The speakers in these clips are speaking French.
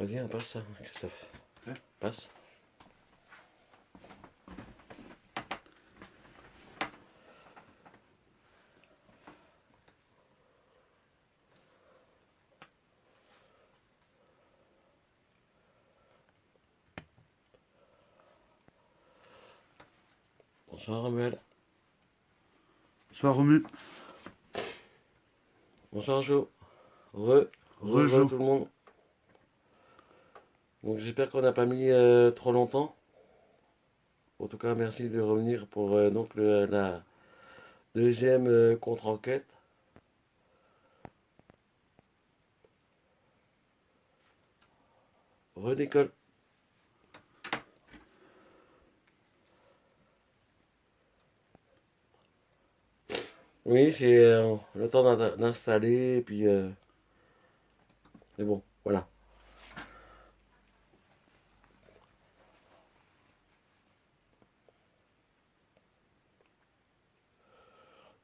Vas-y, on passe ça, Christophe. Ouais. Passe. Bonsoir Romuald. Bonsoir Romu. Bonsoir Jo. Re Rejo. tout le monde. Donc j'espère qu'on n'a pas mis trop longtemps. En tout cas, merci de revenir pour donc la deuxième contre-enquête. Re-Nicole. Oui, c'est le temps d'installer, et puis... mais bon, voilà.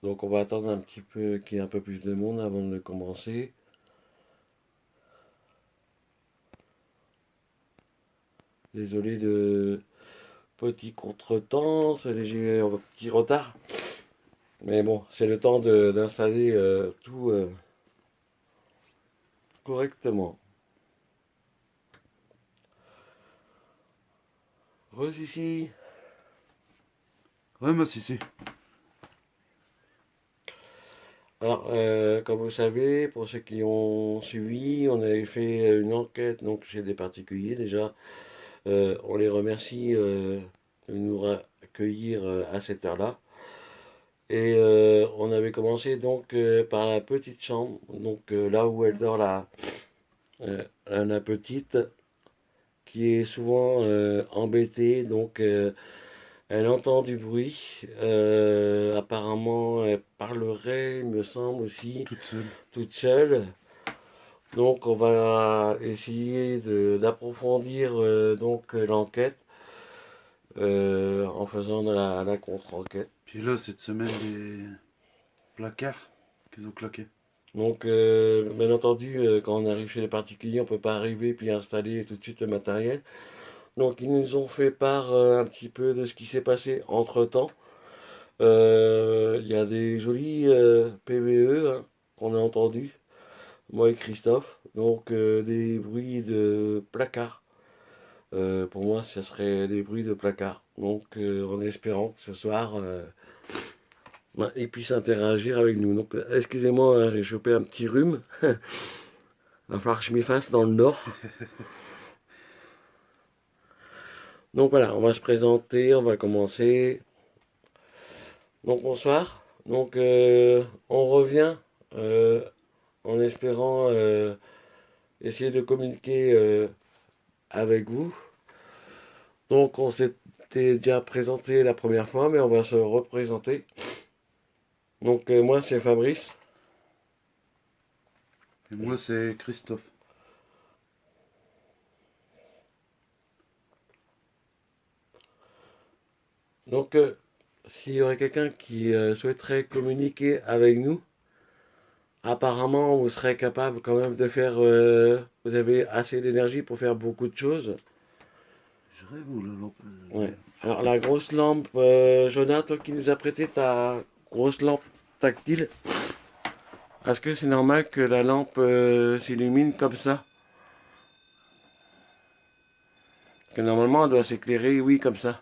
Donc on va attendre un petit peu qu'il y ait un peu plus de monde avant de commencer. Désolé de petit contretemps, ce léger petit retard. Mais bon, c'est le temps d'installer tout correctement. Ici. Ouais, moi si. Alors, comme vous savez, pour ceux qui ont suivi, on avait fait une enquête donc chez des particuliers déjà. On les remercie de nous accueillir à cette heure-là. Et on avait commencé donc par la petite chambre, donc là où elle dort la petite, qui est souvent embêtée, donc elle entend du bruit. Apparemment, elle parlerait, il me semble aussi, Toute seule. toute seule. Donc, on va essayer d'approfondir donc l'enquête en faisant la contre-enquête. Puis là, cette semaine, des placards qu'ils ont claqués. Donc, bien entendu, quand on arrive chez les particuliers, on peut pas arriver puis installer tout de suite le matériel. Donc, ils nous ont fait part un petit peu de ce qui s'est passé entre-temps. Il y a des jolis PVE hein, qu'on a entendus, moi et Christophe. Donc, des bruits de placards. Pour moi, ce serait des bruits de placards. Donc, en espérant que ce soir, ils puissent interagir avec nous. Donc, excusez-moi, hein, j'ai chopé un petit rhume. Il va falloir que je m'y fasse dans le nord. Donc voilà, on va se présenter, on va commencer. Donc bonsoir. Donc on revient euh, en espérant essayer de communiquer avec vous. Donc on s'était déjà présenté la première fois, mais on va se représenter. Donc moi c'est Fabrice. Et moi, c'est Christophe. Donc s'il y aurait quelqu'un qui souhaiterait communiquer avec nous, apparemment vous serez capable quand même de faire... vous avez assez d'énergie pour faire beaucoup de choses. Je rêve ou la lampe Ouais. Alors la grosse lampe, Jonah, toi qui nous as prêté ta grosse lampe tactile, est-ce que c'est normal que la lampe s'illumine comme ça? Que normalement elle doit s'éclairer, oui, comme ça.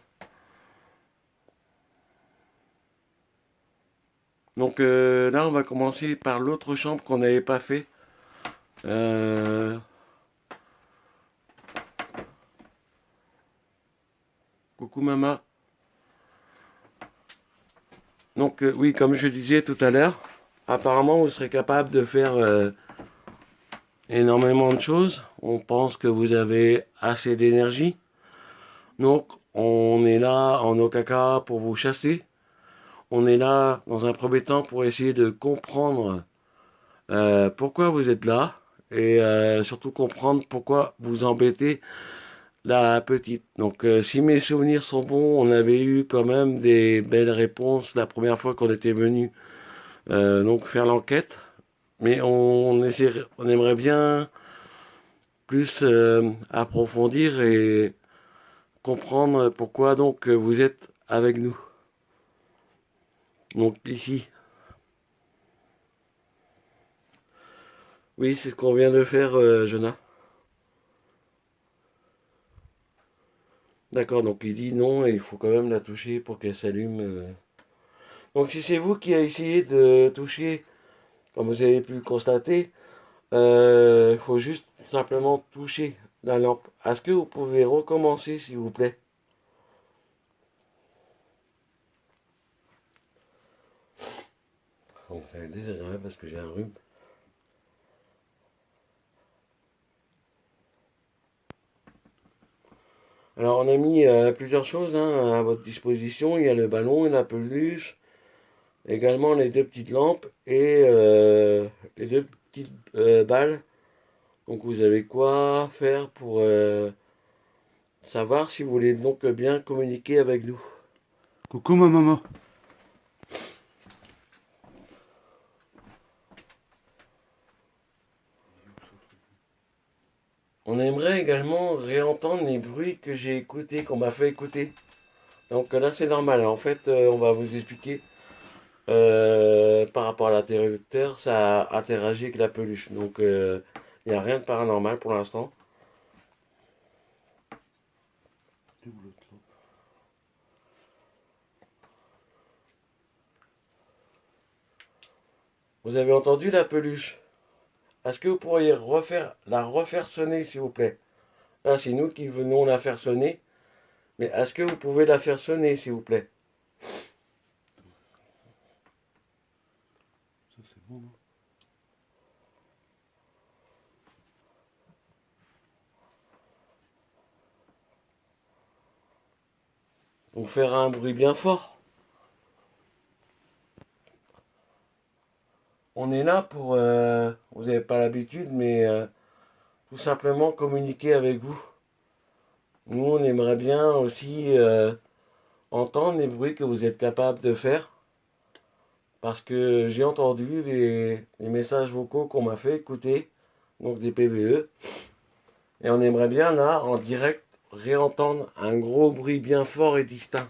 Donc là on va commencer par l'autre chambre qu'on n'avait pas fait. Euh, Coucou maman. Donc oui, comme je disais tout à l'heure, apparemment vous serez capable de faire énormément de choses. On pense que vous avez assez d'énergie. Donc, on est là en Okaka pour vous chasser. On est là, dans un premier temps, pour essayer de comprendre pourquoi vous êtes là. Et surtout comprendre pourquoi vous embêtez la petite. Donc, si mes souvenirs sont bons, on avait eu quand même des belles réponses la première fois qu'on était venu donc faire l'enquête. Mais on aimerait bien plus approfondir et comprendre pourquoi donc vous êtes avec nous. Donc ici. Oui, c'est ce qu'on vient de faire, Jonah. D'accord, donc il dit non et il faut quand même la toucher pour qu'elle s'allume. Donc si c'est vous qui avez essayé de toucher, comme vous avez pu le constater, il faut juste simplement toucher la lampe. Est-ce que vous pouvez recommencer, s'il vous plaît? Bon, c'est désagréable parce que j'ai un rhume. Alors on a mis plusieurs choses hein, à votre disposition. Il y a le ballon et la peluche, également les deux petites lampes et les deux petites balles. Donc vous avez quoi faire pour savoir si vous voulez donc bien communiquer avec nous. Coucou ma maman. On aimerait également réentendre les bruits que j'ai écoutés, qu'on m'a fait écouter. Donc là c'est normal. En fait, on va vous expliquer. Par rapport à l'interrupteur, ça interagit avec la peluche. Donc il n'y a rien de paranormal pour l'instant. Vous avez entendu la peluche? Est-ce que vous pourriez la refaire sonner, s'il vous plaît? Là, c'est nous qui venons la faire sonner. Mais est-ce que vous pouvez la faire sonner, s'il vous plaît? Ça c'est bon, non? On fera un bruit bien fort. On est là pour, vous n'avez pas l'habitude, mais tout simplement communiquer avec vous. Nous, on aimerait bien aussi entendre les bruits que vous êtes capable de faire. Parce que j'ai entendu des messages vocaux qu'on m'a fait écouter, donc des PVE. Et on aimerait bien là, en direct, réentendre un gros bruit bien fort et distinct.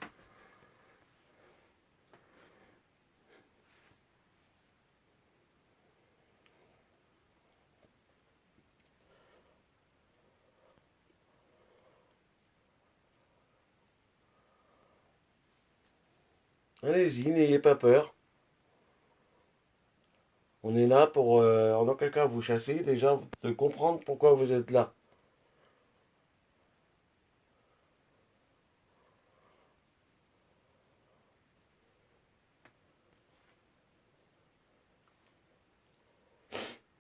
Allez-y, n'ayez pas peur. On est là pour, en aucun cas, vous chasser, déjà de comprendre pourquoi vous êtes là.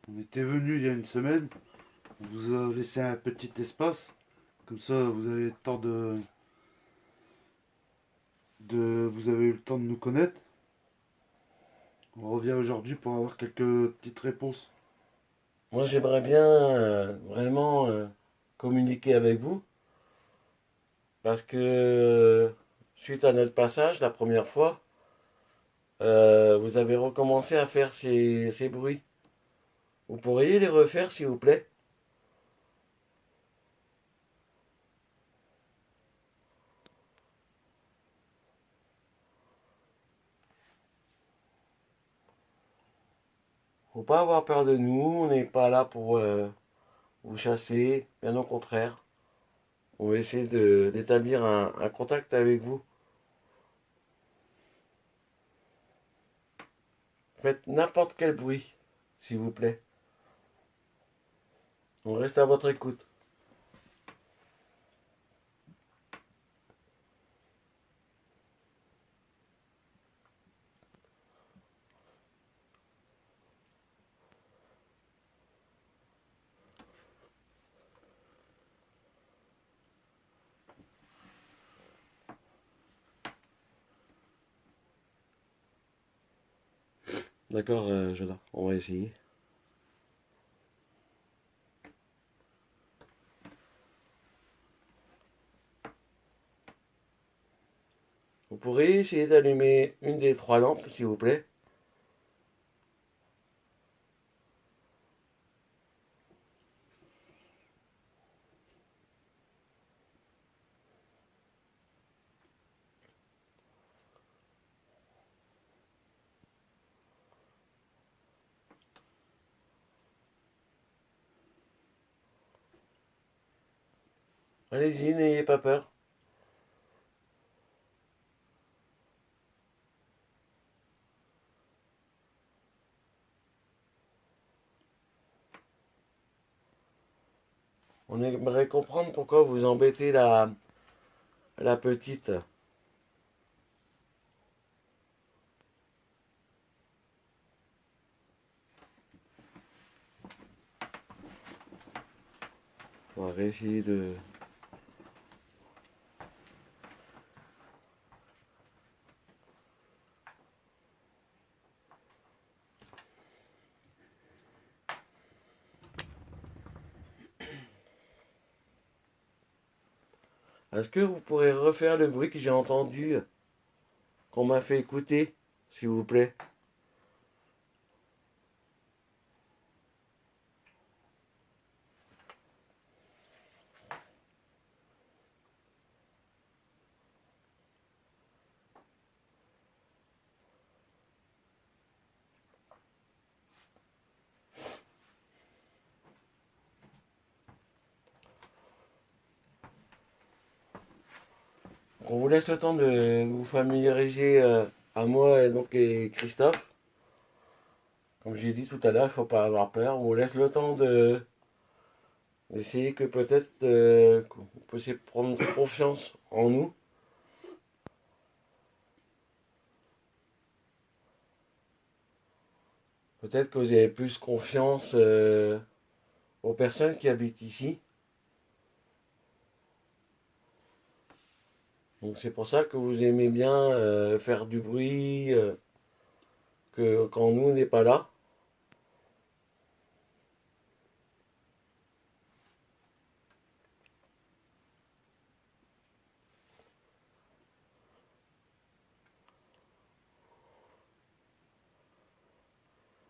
On était venu il y a une semaine. On vous a laissé un petit espace. Comme ça, vous avez le temps vous avez eu le temps de nous connaître. On revient aujourd'hui pour avoir quelques petites réponses. Moi, j'aimerais bien vraiment communiquer avec vous. Parce que suite à notre passage la première fois, vous avez recommencé à faire ces bruits. Vous pourriez les refaire, s'il vous plaît? Faut pas avoir peur de nous, on n'est pas là pour vous chasser, bien au contraire. On va essayer d'établir un contact avec vous. Faites n'importe quel bruit, s'il vous plaît. On reste à votre écoute. D'accord, Jonah, on va essayer. Vous pourriez essayer d'allumer une des trois lampes, s'il vous plaît? Allez-y, n'ayez pas peur. On aimerait comprendre pourquoi vous embêtez la petite. On va essayer de... Est-ce que vous pourrez refaire le bruit que j'ai entendu, qu'on m'a fait écouter, s'il vous plaît? On vous laisse le temps de vous familiariser à moi et Christophe. Comme j'ai dit tout à l'heure, il ne faut pas avoir peur. On vous laisse le temps d'essayer que peut-être que vous puissiez prendre confiance en nous. Peut-être que vous avez plus confiance aux personnes qui habitent ici. Donc c'est pour ça que vous aimez bien faire du bruit que quand nous n'est pas là.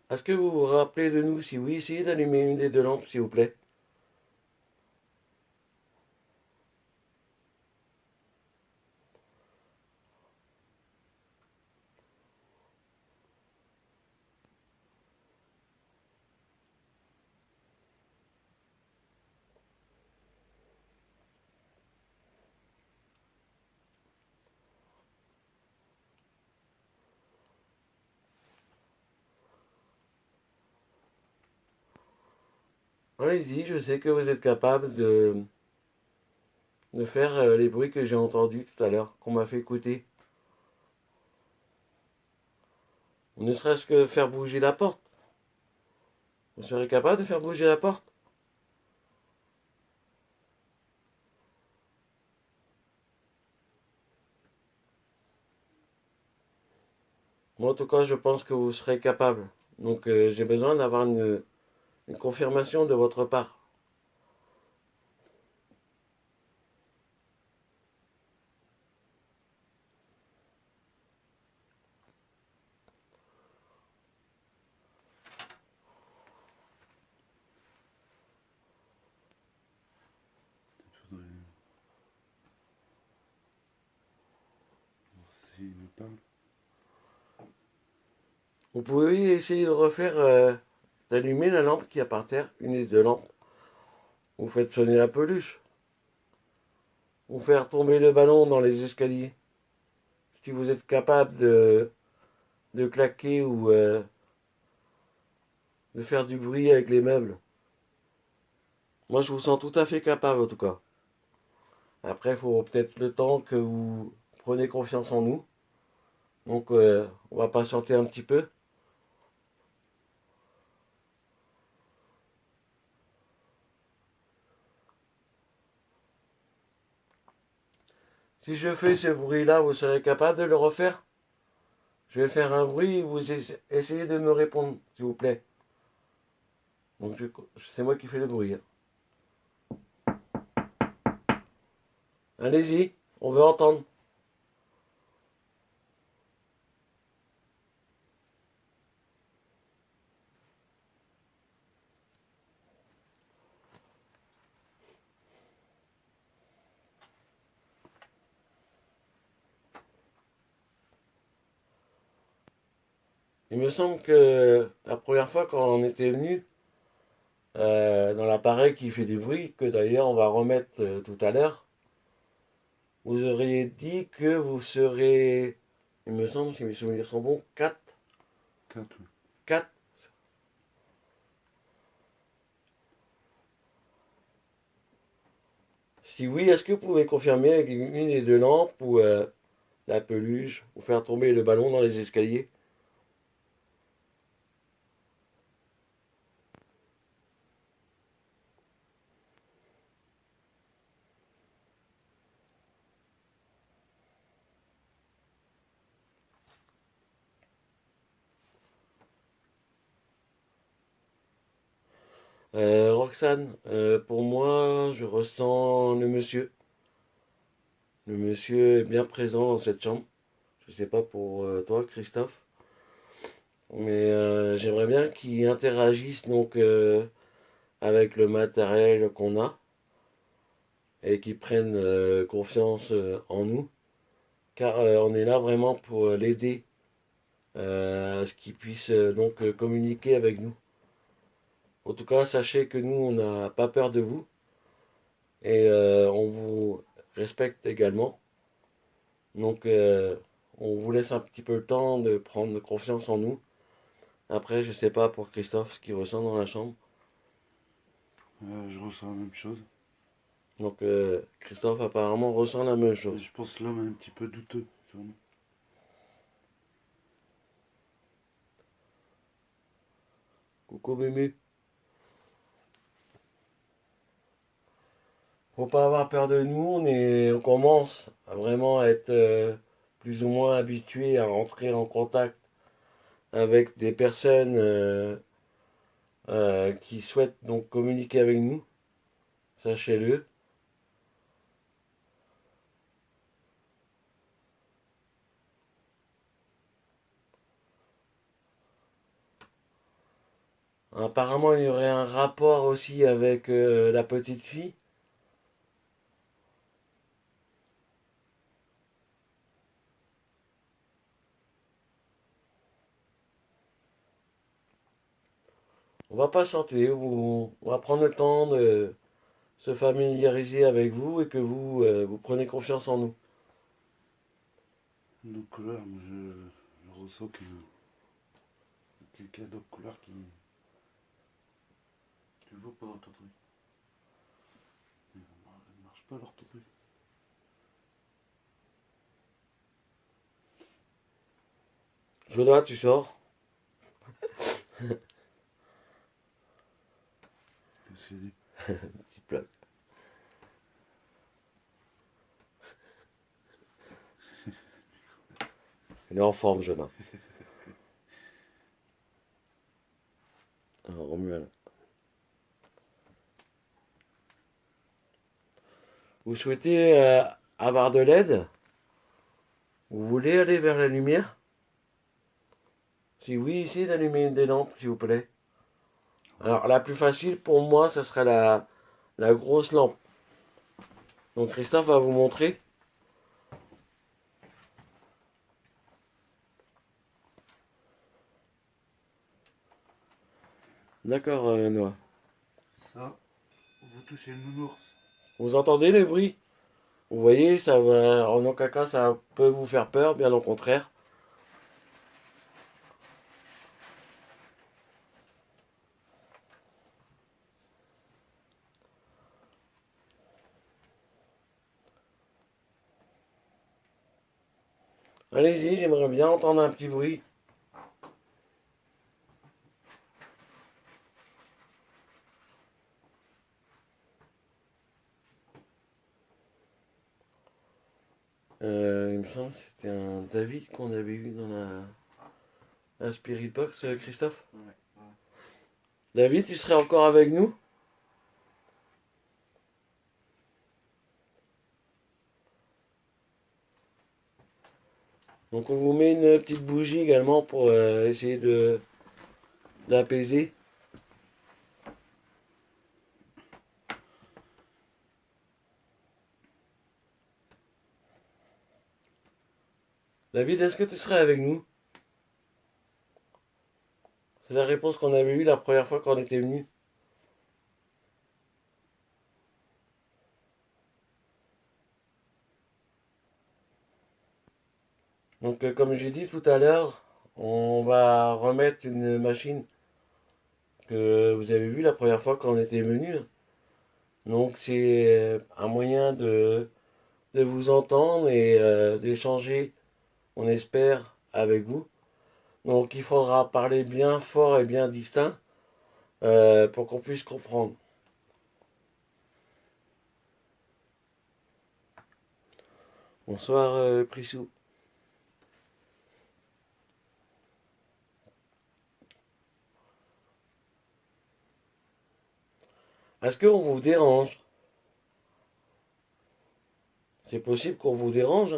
Est-ce que vous vous rappelez de nous? Si oui, essayez d'allumer une des deux lampes, s'il vous plaît. Allez-y, je sais que vous êtes capable de faire les bruits que j'ai entendus tout à l'heure, qu'on m'a fait écouter. Ne serait-ce que faire bouger la porte. Vous serez capable de faire bouger la porte? Moi, en tout cas, je pense que vous serez capable. Donc, j'ai besoin d'avoir une confirmation de votre part. Faudrait voir s'il me parle. Vous pouvez essayer de refaire, d'allumer la lampe qui est par terre, une des deux lampes. Vous faites sonner la peluche. Vous faire tomber le ballon dans les escaliers. Si vous êtes capable de claquer ou de faire du bruit avec les meubles. Moi, je vous sens tout à fait capable, en tout cas. Après, il faut peut-être le temps que vous preniez confiance en nous. Donc, on va patienter un petit peu. Si je fais ce bruit-là, vous serez capable de le refaire? Je vais faire un bruit et vous essayez de me répondre, s'il vous plaît. Donc, c'est moi qui fais le bruit, hein. Allez-y, on veut entendre. Il me semble que la première fois quand on était venu, dans l'appareil qui fait du bruit, que d'ailleurs on va remettre tout à l'heure. Vous auriez dit que vous serez, il me semble, si mes souvenirs sont bons, 4. 4, oui. 4. Si oui, est-ce que vous pouvez confirmer avec une des deux lampes ou la peluche ou faire tomber le ballon dans les escaliers? Roxane, pour moi, je ressens le monsieur. Le monsieur est bien présent dans cette chambre. Je sais pas pour toi, Christophe, mais j'aimerais bien qu'il interagisse donc avec le matériel qu'on a et qu'il prenne confiance en nous, car on est là vraiment pour l'aider à ce qu'il puisse donc communiquer avec nous. En tout cas, sachez que nous, on n'a pas peur de vous et on vous respecte également. Donc, on vous laisse un petit peu le temps de prendre confiance en nous. Après, je sais pas pour Christophe ce qu'il ressent dans la chambre. Je ressens la même chose. Donc, Christophe apparemment ressent la même Et chose. je pense que l'homme est un petit peu douteux sur nous. Coucou Mémé. Faut pas avoir peur de nous, on commence à vraiment être plus ou moins habitué à rentrer en contact avec des personnes qui souhaitent donc communiquer avec nous, sachez-le. Apparemment, il y aurait un rapport aussi avec la petite fille. On va patienter, on va prendre le temps de se familiariser avec vous et que vous, vous prenez confiance en nous. Donc couleurs, moi je ressens que quelqu'un d'autre couleur qui. Tu le vois pas dans ton truc. Il ne marche pas alors ton truc. Jonas, tu sors. Qu'est-ce qu'il dit? Petit plat. Il est en forme, Jonas. Alors, Romuald. Vous souhaitez avoir de l'aide? Vous voulez aller vers la lumière? Si oui, essayez d'allumer une des lampes, s'il vous plaît. Alors, la plus facile pour moi, ce serait la grosse lampe. Donc, Christophe va vous montrer. D'accord, Noah. Ça, vous touchez le nounours. Vous entendez le bruit? Vous voyez, ça va, en aucun cas, ça peut vous faire peur, bien au contraire. Allez-y, j'aimerais bien entendre un petit bruit. Il me semble que c'était un David qu'on avait eu dans la Spirit Box, Christophe. Ouais, ouais. David, tu serais encore avec nous? Donc on vous met une petite bougie également pour essayer de d'apaiser. David, est-ce que tu serais avec nous? C'est la réponse qu'on avait eue la première fois qu'on était venu. Donc, comme j'ai dit tout à l'heure, on va remettre une machine que vous avez vue la première fois quand on était venu. Donc, c'est un moyen de vous entendre et d'échanger, on espère, avec vous. Donc, il faudra parler bien fort et bien distinct pour qu'on puisse comprendre. Bonsoir, Prissou. Est-ce qu'on vous dérange? C'est possible qu'on vous dérange?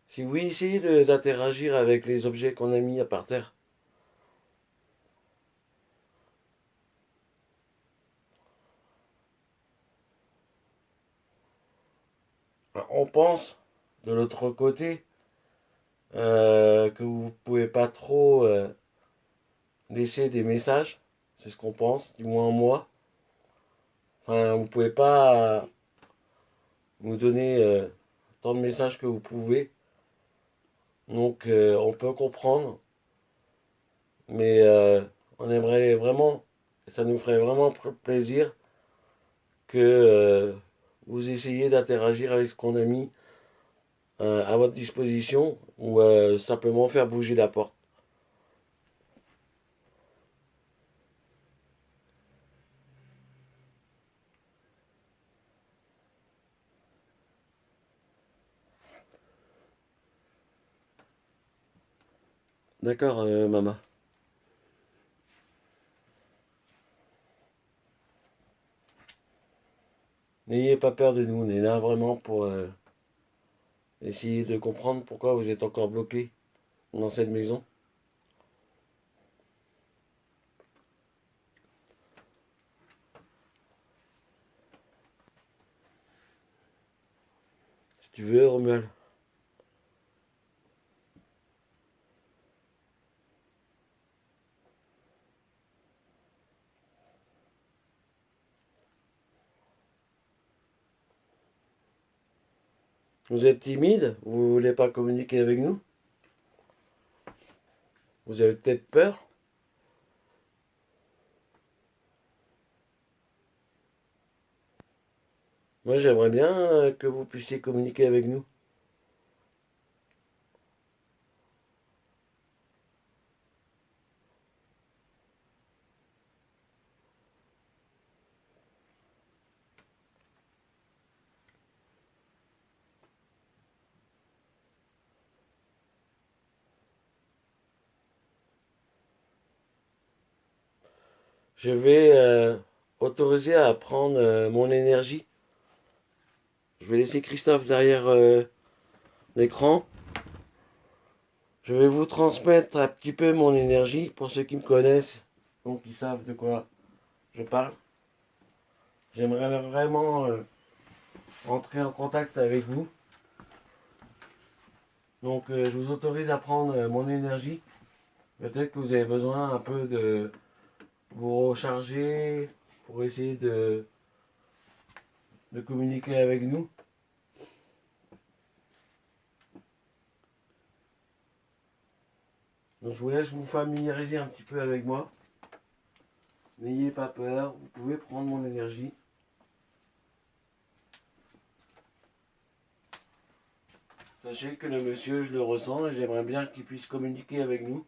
Si oui, essayez d'interagir avec les objets qu'on a mis à par terre. On pense, de l'autre côté, que vous pouvez pas trop laisser des messages. C'est ce qu'on pense, du moins moi. Enfin, vous pouvez pas nous donner tant de messages que vous pouvez. Donc, on peut comprendre, mais on aimerait vraiment, ça nous ferait vraiment plaisir que vous essayiez d'interagir avec ce qu'on a mis à votre disposition ou simplement faire bouger la porte. D'accord, maman. N'ayez pas peur de nous, on est là vraiment pour essayer de comprendre pourquoi vous êtes encore bloqué dans cette maison. Si tu veux, Romuald. Vous êtes timide? Vous voulez pas communiquer avec nous? Vous avez peut-être peur? Moi, j'aimerais bien que vous puissiez communiquer avec nous. Je vais autoriser à prendre mon énergie. Je vais laisser Christophe derrière l'écran. Je vais vous transmettre un petit peu mon énergie pour ceux qui me connaissent, donc ils savent de quoi je parle. J'aimerais vraiment entrer en contact avec vous. Donc je vous autorise à prendre mon énergie. Peut-être que vous avez besoin un peu de vous recharger pour essayer de communiquer avec nous. Donc je vous laisse vous familiariser un petit peu avec moi. N'ayez pas peur, vous pouvez prendre mon énergie. Sachez que le monsieur, je le ressens et j'aimerais bien qu'il puisse communiquer avec nous.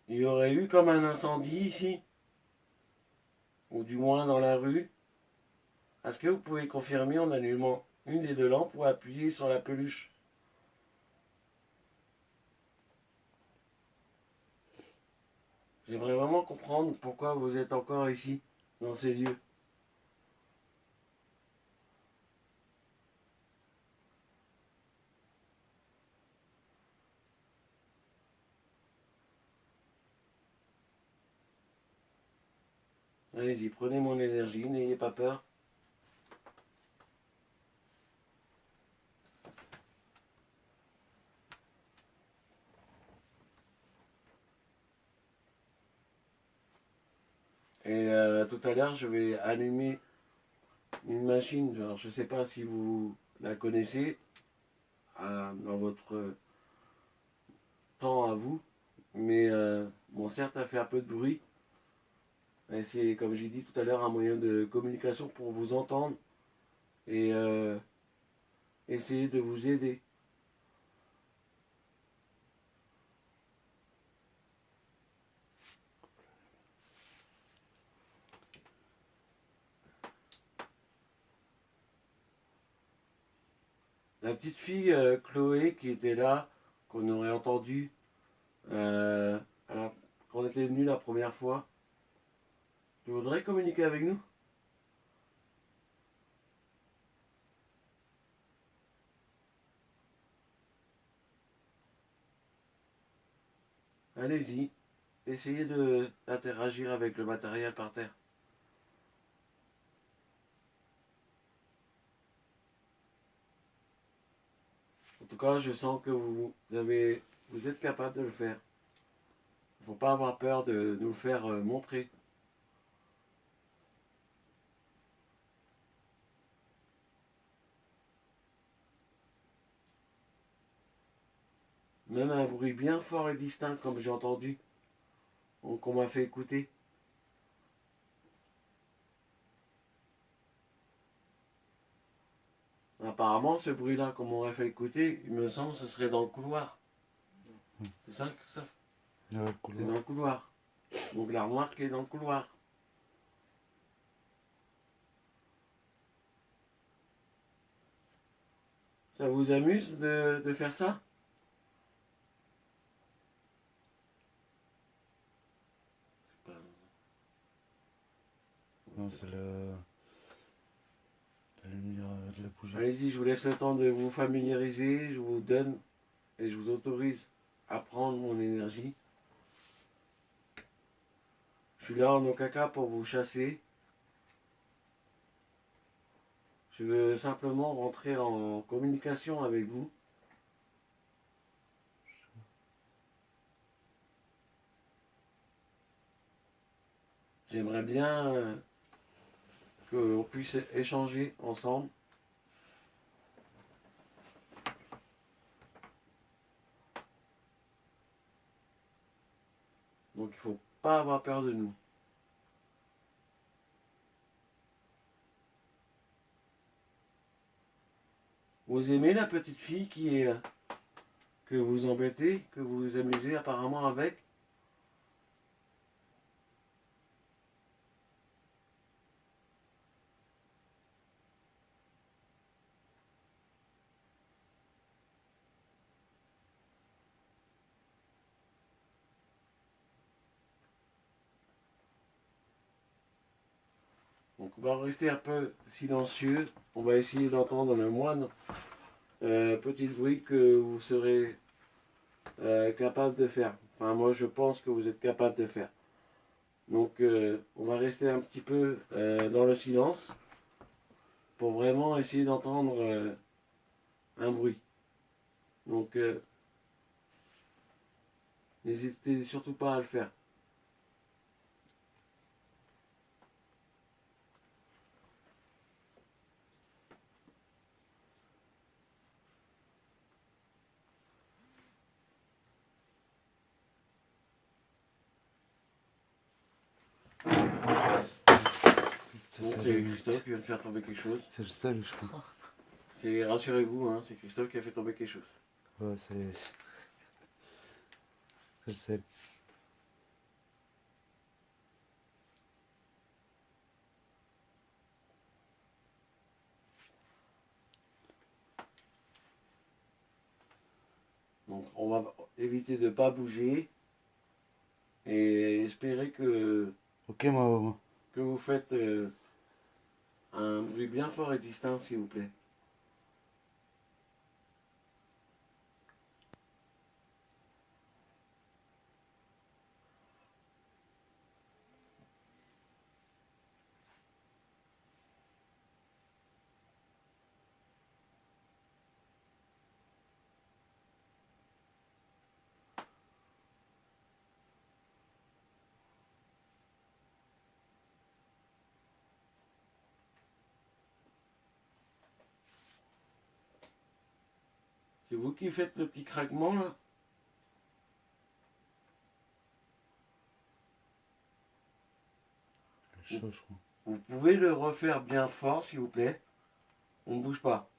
Il y aurait eu comme un incendie ici, ou du moins dans la rue. Est-ce que vous pouvez confirmer en allumant une des deux lampes ou appuyer sur la peluche? J'aimerais vraiment comprendre pourquoi vous êtes encore ici, dans ces lieux. Allez-y, prenez mon énergie, n'ayez pas peur. Et tout à l'heure, je vais allumer une machine. Alors, je ne sais pas si vous la connaissez dans votre temps à vous. Mais bon, certes, elle fait un peu de bruit. Et c'est, comme j'ai dit tout à l'heure, un moyen de communication pour vous entendre et essayer de vous aider. La petite fille Chloé qui était là, qu'on aurait entendu euh, quand on était venu la première fois, tu voudrais communiquer avec nous? Allez-y, essayez d'interagir avec le matériel par terre. En tout cas, je sens que vous êtes capable de le faire. Il ne faut pas avoir peur de nous le faire montrer. Même un bruit bien fort et distinct comme j'ai entendu, qu'on m'a fait écouter. Apparemment, ce bruit-là qu'on m'aurait fait écouter, il me semble que ce serait dans le couloir. C'est ça que ça? Il y a le C'est couloir. dans le couloir. Donc l'armoire qui est dans le couloir. Ça vous amuse de faire ça? C'est pas- Non, c'est la lumière de la bougie. Allez-y, je vous laisse le temps de vous familiariser. Je vous donne et je vous autorise à prendre mon énergie. Je suis là en aucun cas pour vous chasser. Je veux simplement rentrer en communication avec vous. J'aimerais bien qu'on puisse échanger ensemble. Donc il ne faut pas avoir peur de nous. Vous aimez la petite fille qui est que vous embêtez, que vous vous amusez apparemment avec? Donc on va rester un peu silencieux. On va essayer d'entendre le moindre petit bruit que vous serez capable de faire. Enfin moi je pense que vous êtes capable de faire. Donc on va rester un petit peu dans le silence pour vraiment essayer d'entendre un bruit. Donc n'hésitez surtout pas à le faire. Bon, c'est Christophe qui vient de faire tomber quelque chose. C'est le sel, je crois. Rassurez-vous, hein, c'est Christophe qui a fait tomber quelque chose. Ouais, c'est le sel. Donc on va éviter de ne pas bouger et espérer Ok, maman. que vous faites un bruit bien fort et distinct, s'il vous plaît. C'est vous qui faites le petit craquement là? C'est chaud, je crois. Vous pouvez le refaire bien fort s'il vous plaît. On ne bouge pas.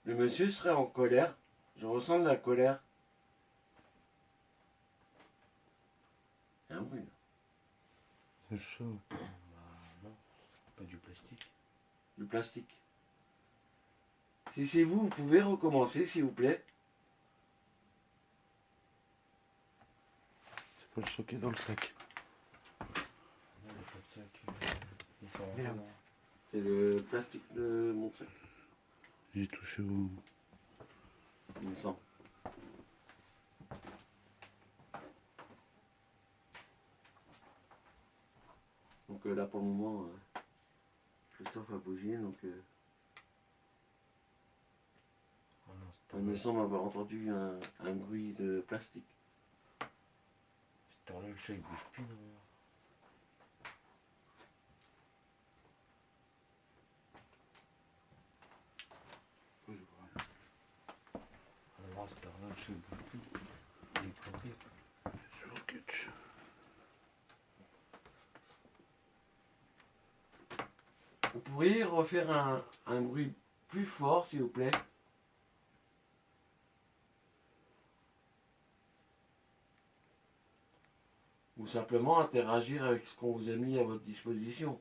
Le monsieur serait en colère. Je ressens de la colère. Il y a un bruit là. C'est chaud. Bah non, pas du plastique. Du plastique. Si c'est vous, vous pouvez recommencer s'il vous plaît. C'est pas le choquer dans le sac. Non, il n'y a pas de sac. Ils sont en Merde. bas. C'est le plastique de mon sac. J'ai touché au... Il me semble. Donc là pour le moment, Christophe a bougé donc Oh non, il me semble avoir entendu un bruit de plastique. cette heure-là, le chat il bouge plus. Non. Pourquoi je vois rien? Alors à cette heure-là, le chat il bouge plus. Il est planté. Sur le catch. Vous pourriez refaire un bruit plus fort s'il vous plaît. Ou simplement interagir avec ce qu'on vous a mis à votre disposition.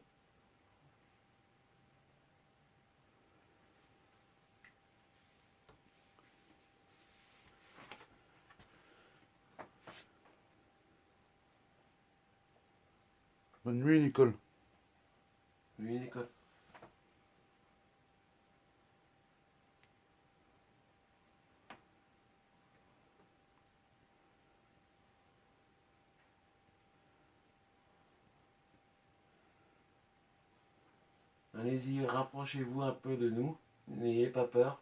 Bonne nuit, Nicole. Oui, Nicole. Allez-y, rapprochez-vous un peu de nous. N'ayez pas peur.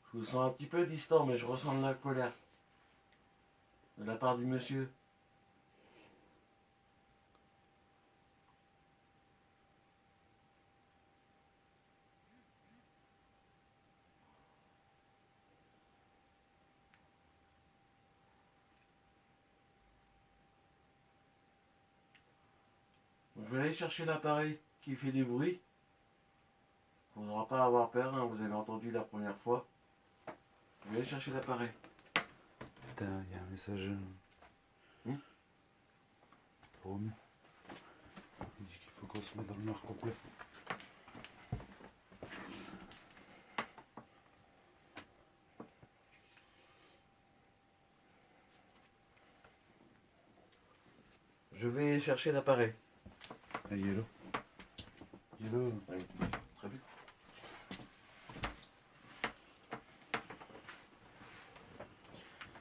Je vous sens un petit peu distant, mais je ressens de la colère. De la part du monsieur. Je vais aller chercher l'appareil qui fait du bruit. Il ne faudra pas avoir peur, hein, vous avez entendu la première fois. Je vais aller chercher l'appareil. Putain, il y a un message. Pour Romu. Il dit qu'il faut qu'on se mette dans le noir complet. Je vais chercher l'appareil. Ah, Yellow. Yellow. Oui, très bien.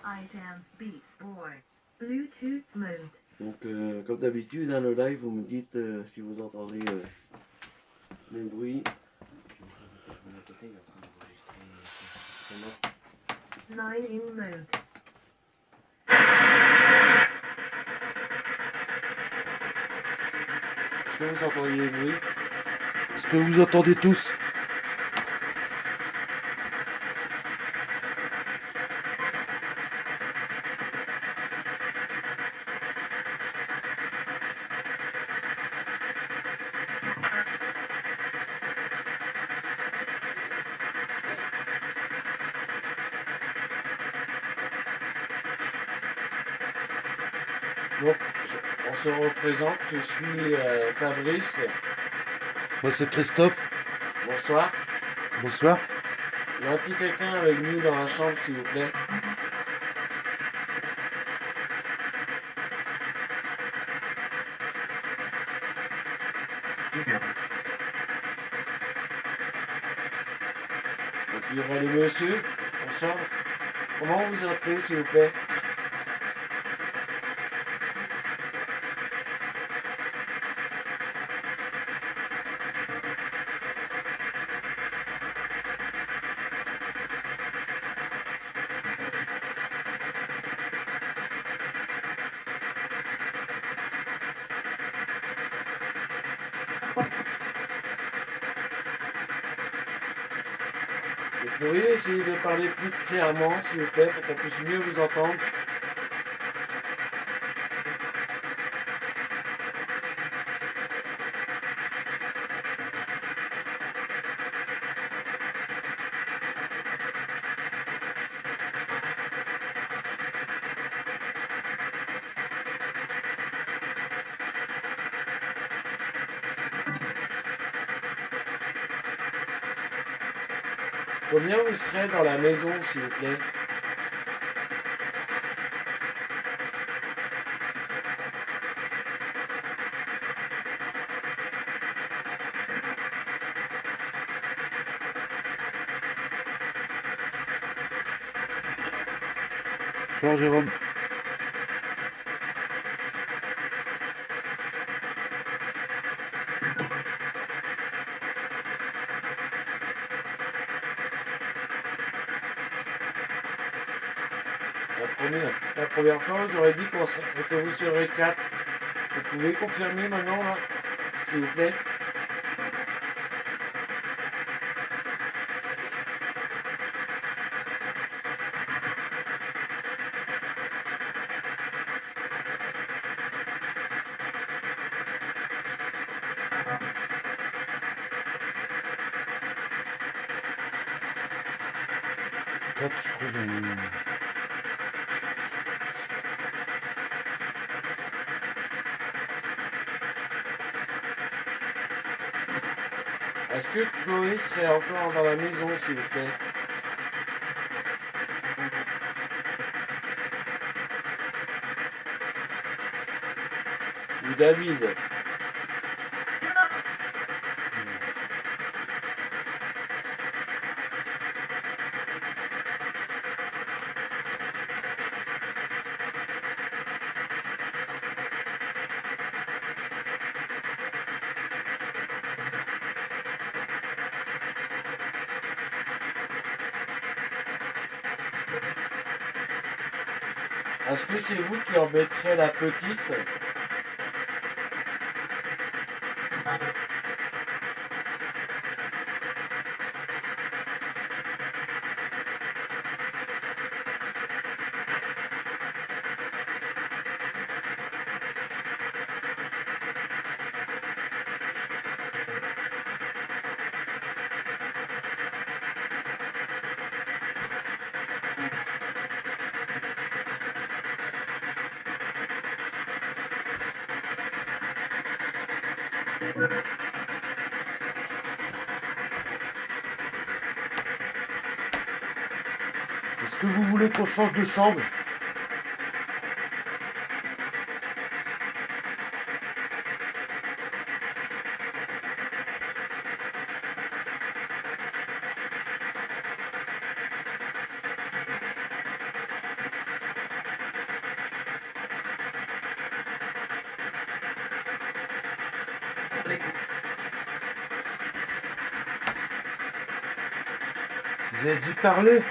iDance Beats Boy. Bluetooth mode. Donc, comme d'habitude, hein, le live, vous me dites si vous entendez les bruits. De mon côté, il est en train d'enregistrer sonore. 9 in mode. Est-ce que vous entendez les bruits? Est-ce que vous entendez tous? Donc, on se représente, je suis Fabrice. Moi, c'est Christophe. Bonsoir. Bonsoir. Y a-t-il quelqu'un avec nous dans la chambre, s'il vous plaît? Donc, il y aura le monsieur. Bonsoir. Comment vous appelez, s'il vous plaît? Vous pourriez essayer de parler plus clairement, s'il vous plaît, pour qu'on puisse mieux vous entendre. Combien vous serez dans la maison, s'il vous plaît? Bonsoir Jérôme. La première fois, vous aurez dit que vous serez 4. Vous pouvez confirmer maintenant, là, s'il vous plaît? Quatre, je crois, Est-ce que Chloé serait encore dans la maison, s'il vous plaît? Ou David? Est-ce que c'est vous qui embêterez la petite? Est-ce que vous voulez qu'on change de chambre? Vous avez dit parler?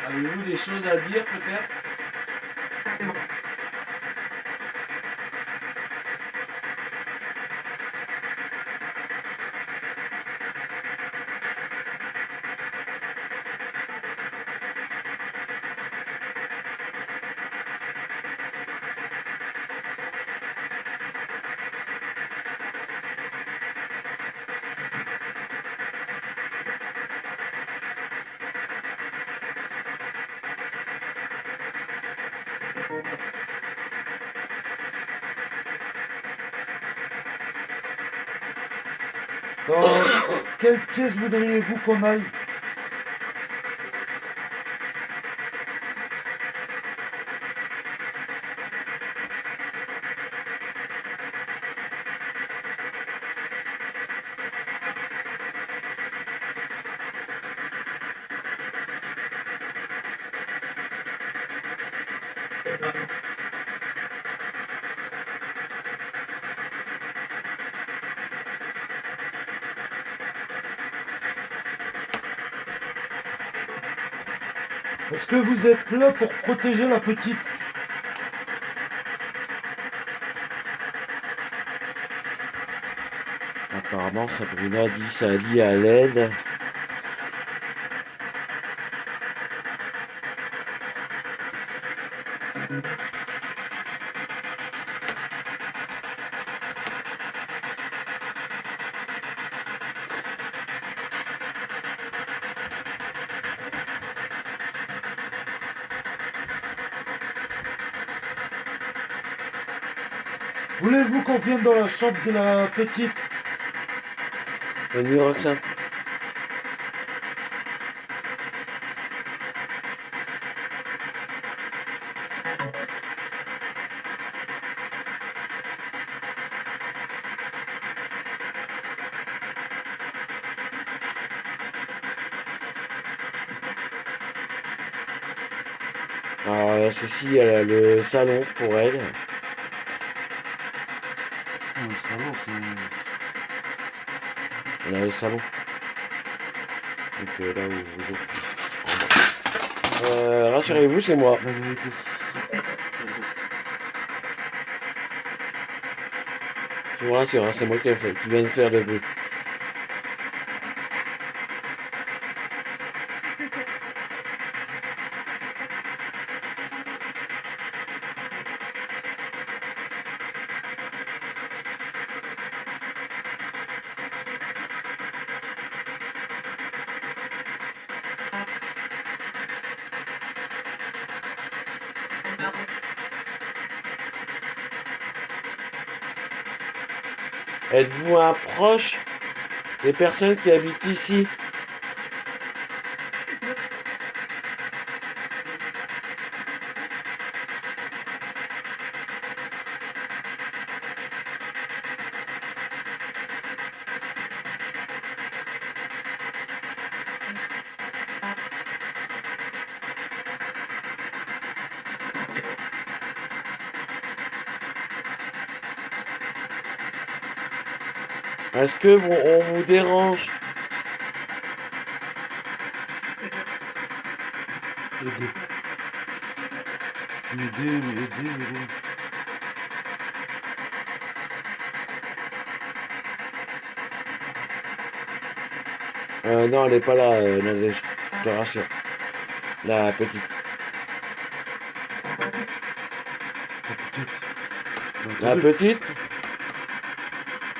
Avez-vous des choses à dire, peut-être? Dans quelle pièce voudriez-vous qu'on aille? Est-ce que vous êtes là pour protéger la petite? Apparemment, Sabrina dit ça dit à l'aide. Voulez-vous qu'on vienne dans la chambre de la petite? Bonne nuit, Roxane. Alors, ceci, elle a le salon pour elle. Le salon, c'est... Elle a le salon. Donc là où vous êtes. Rassurez-vous, c'est moi. La vérité. Je vous rassure, hein, c'est moi qui viens de faire le bruit. Êtes-vous un proche des personnes qui habitent ici? Est-ce que on vous dérange? Aider. Aider. Non, elle n'est pas là, Nadège. Je te rassure. La petite. La petite?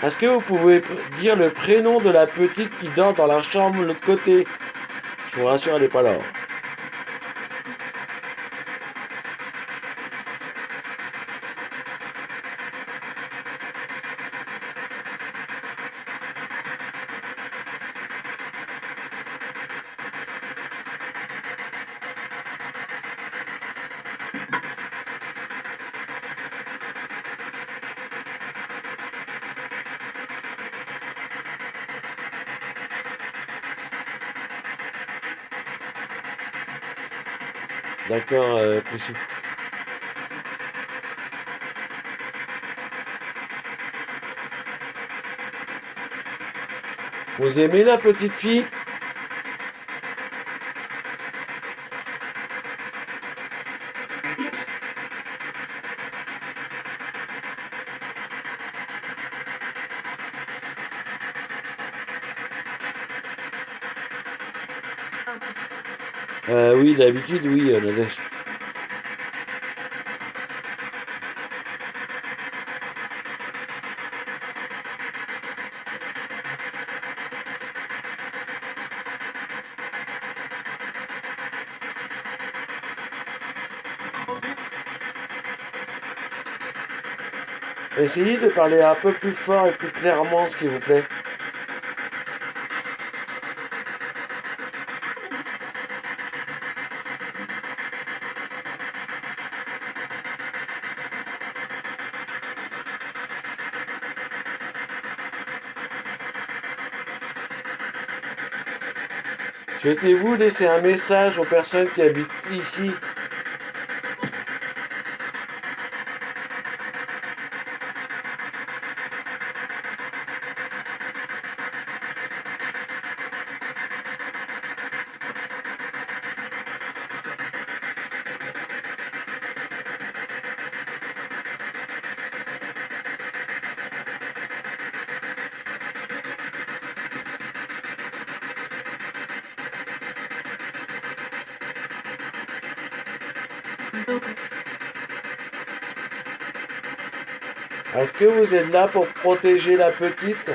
Est-ce que vous pouvez dire le prénom de la petite qui dort dans la chambre de l'autre côté? Je vous rassure, elle n'est pas là. D'accord, Poussou. Vous aimez la petite fille? Oui, d'habitude, oui, Nadège. Essayez de parler un peu plus fort et plus clairement, s'il vous plaît. Souhaitez-vous laisser un message aux personnes qui habitent ici? Est-ce que vous êtes là pour protéger la petite?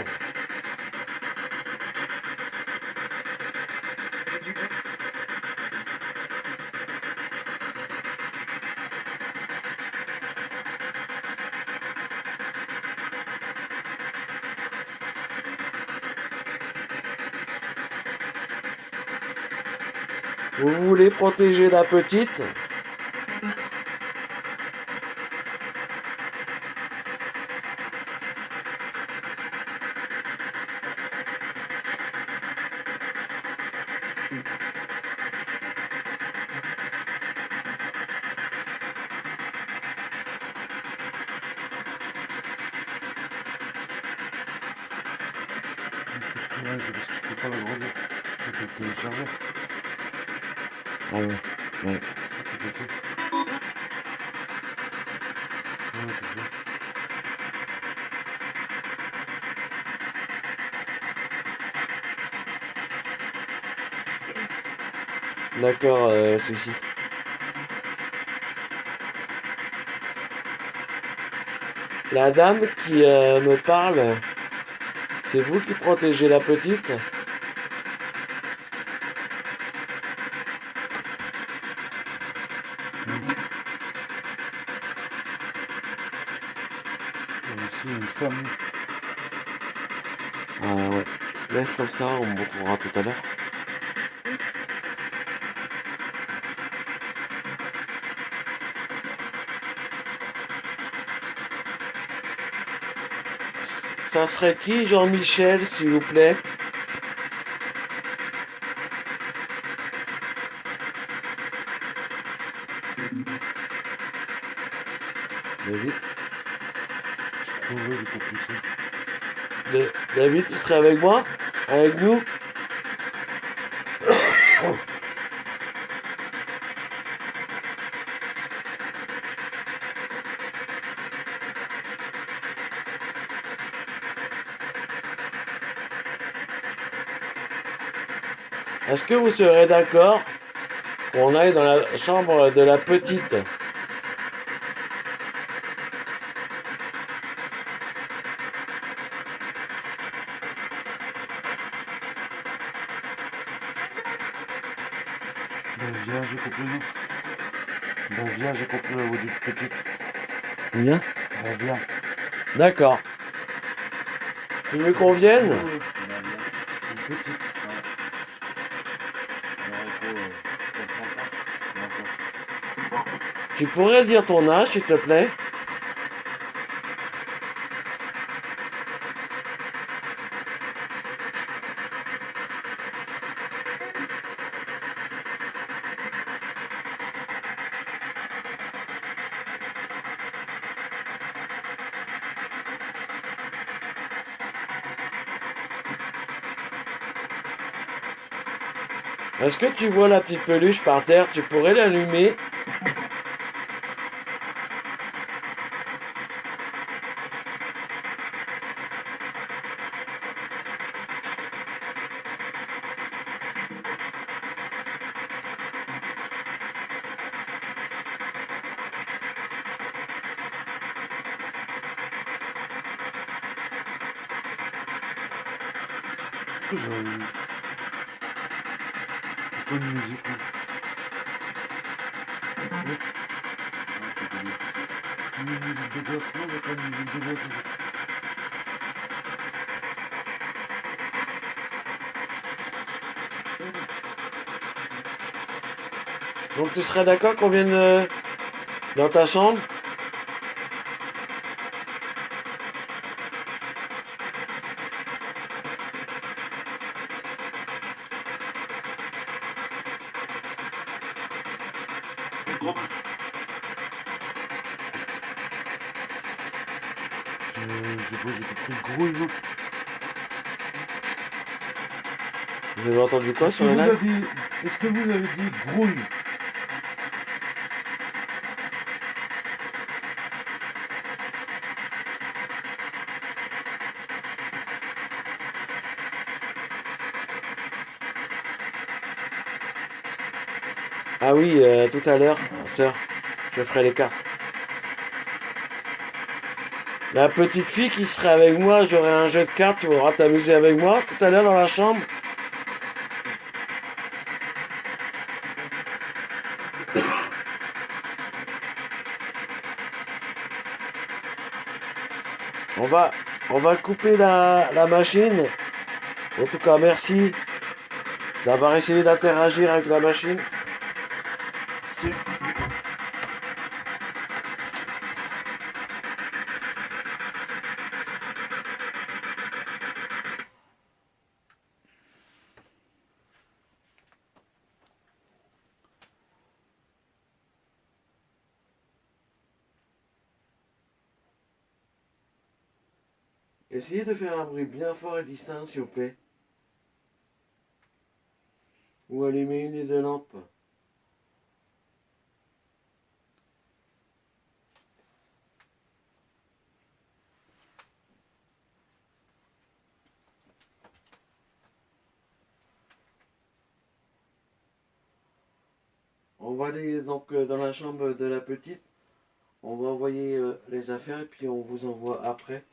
Vous voulez protéger la petite? Ouais, c'est parce que je peux pas la grandir. Il faut le télécharger. Ah ouais, ouais. C'est tout. Ouais, c'est ça. D'accord, ceci. La dame qui me parle, c'est vous qui protégez la petite? Il y a aussi une femme. Ah ouais. Laisse comme ça, on me retrouvera tout à l'heure. Ça serait qui, Jean-Michel, s'il vous plaît? David? Ouais, ouais, j'ai compris ça. David, tu serais avec moi? Avec nous? Est-ce que vous serez d'accord qu'on aille dans la chambre de la petite? Ben viens, j'ai compris, non? Ben viens, j'ai compris la voix du petit. Bien. Ben viens. D'accord. Ils me conviennent? Ouais, Bah, bien. une petite. Alors, il faut. Je comprends pas. D'accord. Tu pourrais dire ton âge, s'il te plaît? Est-ce que tu vois la petite peluche par terre? Tu pourrais l'allumer? Pourquoi j'ai pas de musique, moi? Ouais, c'était bien. Une musique de gosse, non, j'ai pas de musique de gosse. Donc tu serais d'accord qu'on vienne dans ta chambre? J'ai pas, j'ai compris le grouille, non? Vous avez entendu quoi Est-ce que sur le vous live? avez dit, est-ce que vous avez dit grouille? Ah oui, tout à l'heure, sœur. Je ferai les cartes. La petite fille qui serait avec moi, j'aurai un jeu de cartes, tu voudras t'amuser avec moi tout à l'heure dans la chambre. On va couper la machine. En tout cas, merci d'avoir essayé d'interagir avec la machine. Si. Essayez de faire un bruit bien fort et distinct, s'il vous plaît. Ou allumez une des deux lampes. On va aller donc dans la chambre de la petite. On va envoyer les affaires et puis on vous envoie après.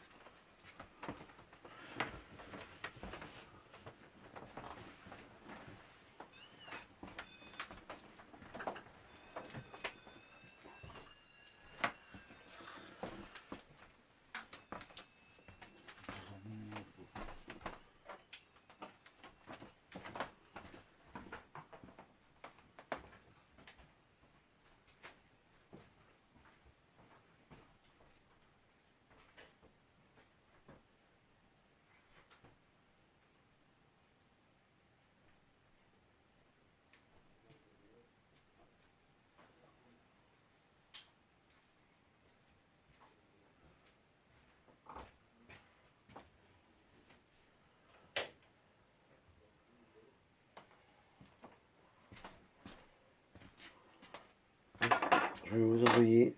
Je vais vous envoyer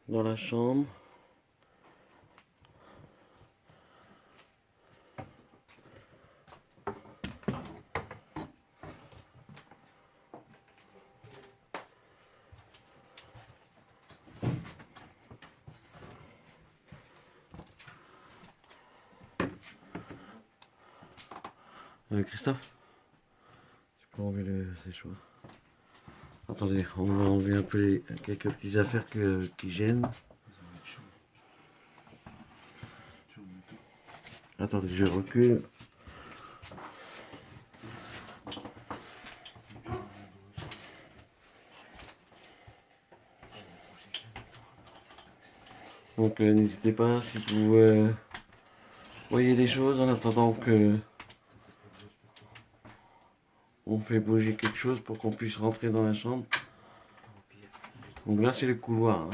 dans la chambre. Christophe, tu peux enlever le séchoir. Attendez, on va enlever un peu quelques petites affaires qui gênent. Attendez, je recule. Donc n'hésitez pas si vous voyez des choses en attendant que on fait bouger quelque chose pour qu'on puisse rentrer dans la chambre. Donc là c'est le couloir. Hein.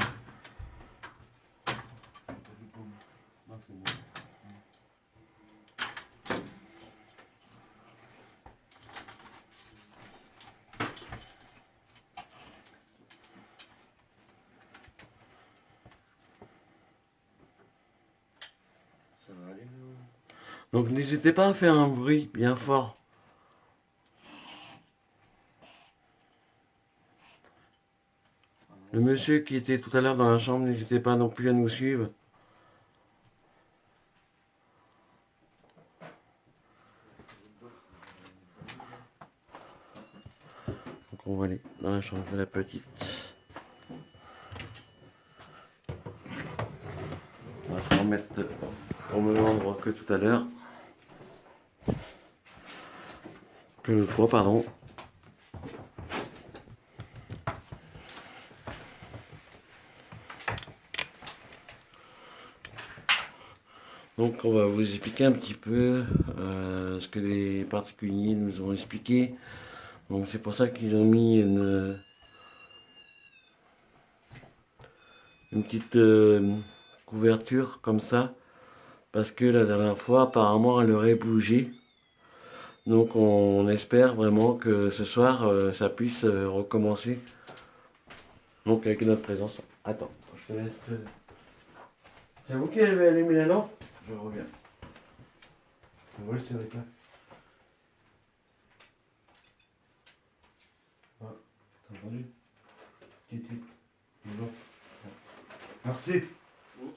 Ça va aller, non? Donc n'hésitez pas à faire un bruit bien fort. Le monsieur qui était tout à l'heure dans la chambre, n'hésitez pas non plus à nous suivre. Donc on va aller dans la chambre de la petite. On va se remettre au même endroit que tout à l'heure. Que l'autre fois, pardon. Donc on va vous expliquer un petit peu ce que les particuliers nous ont expliqué. Donc c'est pour ça qu'ils ont mis une petite couverture comme ça. Parce que la dernière fois apparemment elle aurait bougé. Donc on espère vraiment que ce soir ça puisse recommencer. Donc avec notre présence. Attends, je te laisse. C'est vous qui avez allumé la lampe? Je reviens. Ouais, c'est vrai que là. T'as entendu? Titi. Bonjour. Merci. Vous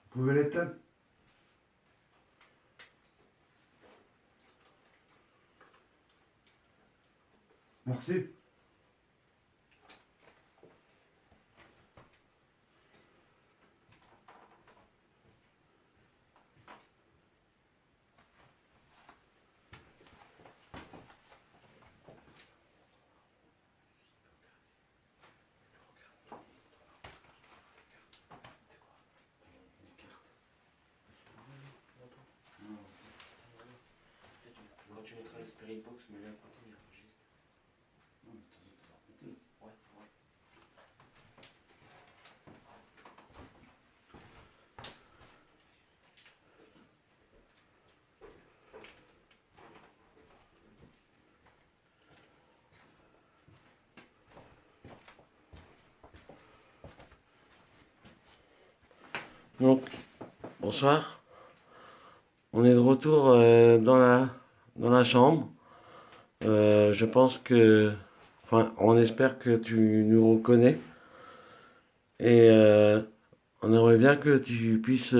pouvez l'éteindre? Merci. Quand tu mettras le spirit box, mets-le à côté, il enregistre. Ouais, ouais. Donc, bonsoir. On est de retour dans la chambre. Je pense que, enfin, on espère que tu nous reconnais. Et on aimerait bien que tu puisses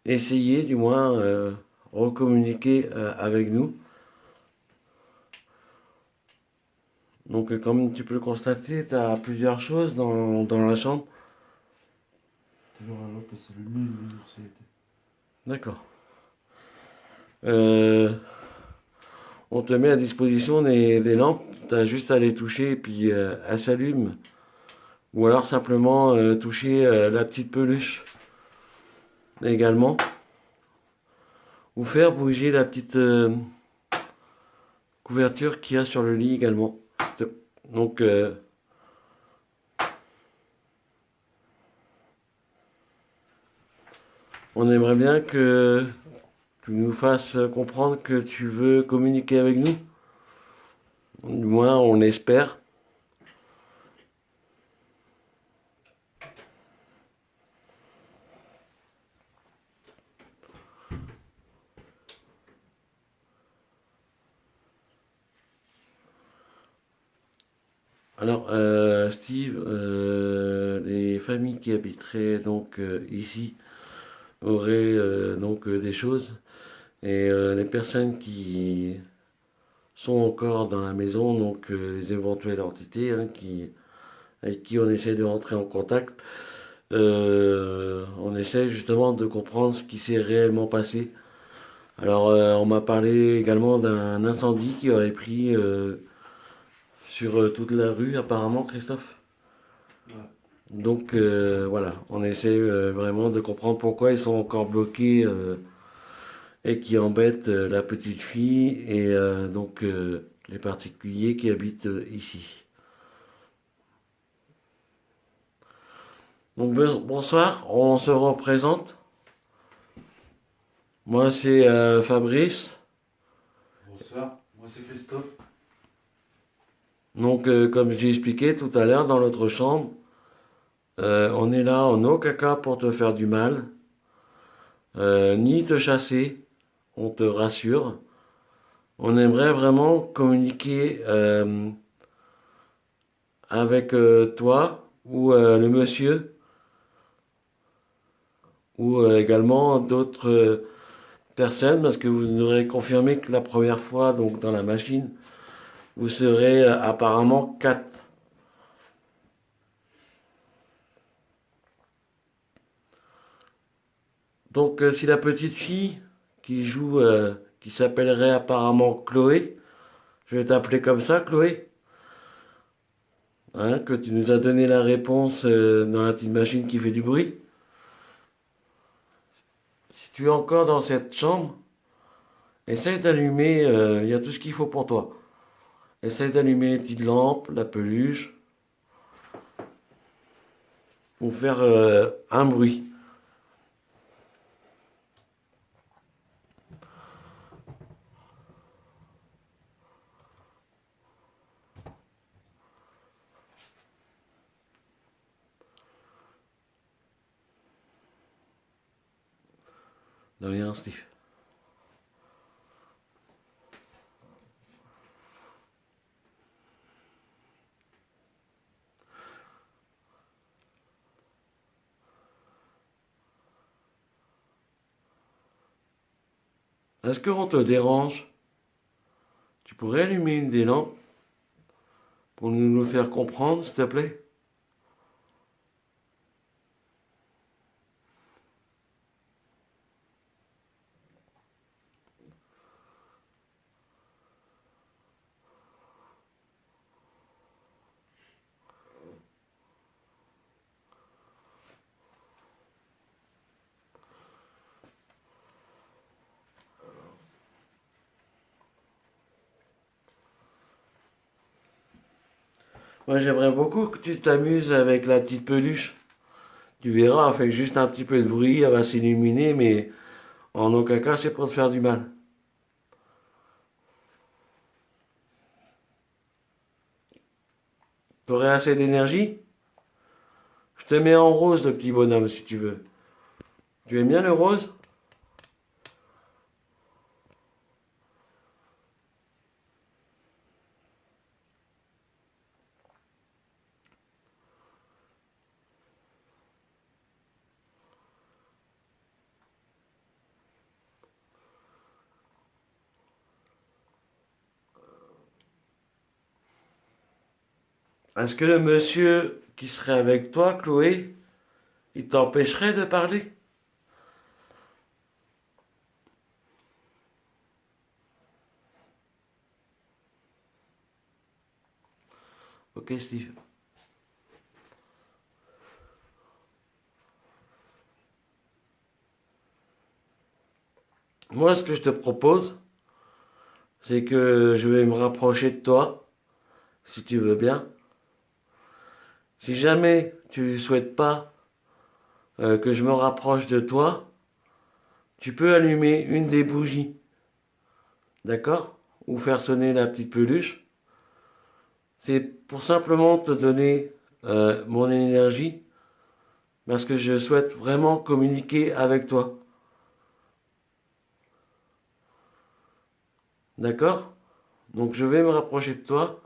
essayer, du moins, recommuniquer avec nous. Donc, comme tu peux le constater, tu as plusieurs choses dans la chambre. Toujours la lampe s'allumer, une lumière s'est éteinte. D'accord. Euh, on te met à disposition des lampes. Tu as juste à les toucher et puis elles s'allument. Ou alors simplement toucher la petite peluche également. Ou faire bouger la petite couverture qu'il y a sur le lit également. Donc, on aimerait bien que tu nous fasses comprendre que tu veux communiquer avec nous. Du moins, on espère. Alors, Steve, les familles qui habiteraient donc ici auraient donc des choses et les personnes qui sont encore dans la maison, donc les éventuelles entités hein, avec qui on essaie de rentrer en contact, on essaie justement de comprendre ce qui s'est réellement passé. Alors, on m'a parlé également d'un incendie qui aurait pris sur toute la rue, apparemment, Christophe. Ouais. Donc voilà, on essaie vraiment de comprendre pourquoi ils sont encore bloqués et qui embêtent la petite fille et donc les particuliers qui habitent ici. Donc bonsoir, on se représente. Moi c'est Fabrice. Bonsoir, moi c'est Christophe. Donc comme j'ai expliqué tout à l'heure dans notre chambre, on est là en aucun cas pour te faire du mal, ni te chasser, on te rassure. On aimerait vraiment communiquer avec toi ou le monsieur ou également d'autres personnes parce que vous nous aurez confirmé que la première fois donc dans la machine vous serez apparemment 4. Donc si la petite fille qui joue qui s'appellerait apparemment Chloé, je vais t'appeler comme ça Chloé, hein, que tu nous as donné la réponse dans la petite machine qui fait du bruit. Si tu es encore dans cette chambre, essaye d'allumer, il y a tout ce qu'il faut pour toi. Essaye d'allumer les petites lampes, la peluche, pour faire un bruit. De rien, Steve. Est-ce qu'on te dérange? Tu pourrais allumer une des lampes pour nous le faire comprendre, s'il te plaît? Moi, j'aimerais beaucoup que tu t'amuses avec la petite peluche. Tu verras, elle fait juste un petit peu de bruit, elle va s'illuminer, mais en aucun cas c'est pour te faire du mal. T'aurais assez d'énergie? Je te mets en rose le petit bonhomme si tu veux. Tu aimes bien le rose? Est-ce que le monsieur qui serait avec toi, Chloé, il t'empêcherait de parler? Ok, Steve. Moi, ce que je te propose, c'est que je vais me rapprocher de toi, si tu veux bien. Si jamais tu souhaites pas que je me rapproche de toi, tu peux allumer une des bougies, d'accord? Ou faire sonner la petite peluche. C'est pour simplement te donner mon énergie, parce que je souhaite vraiment communiquer avec toi. D'accord? Donc je vais me rapprocher de toi.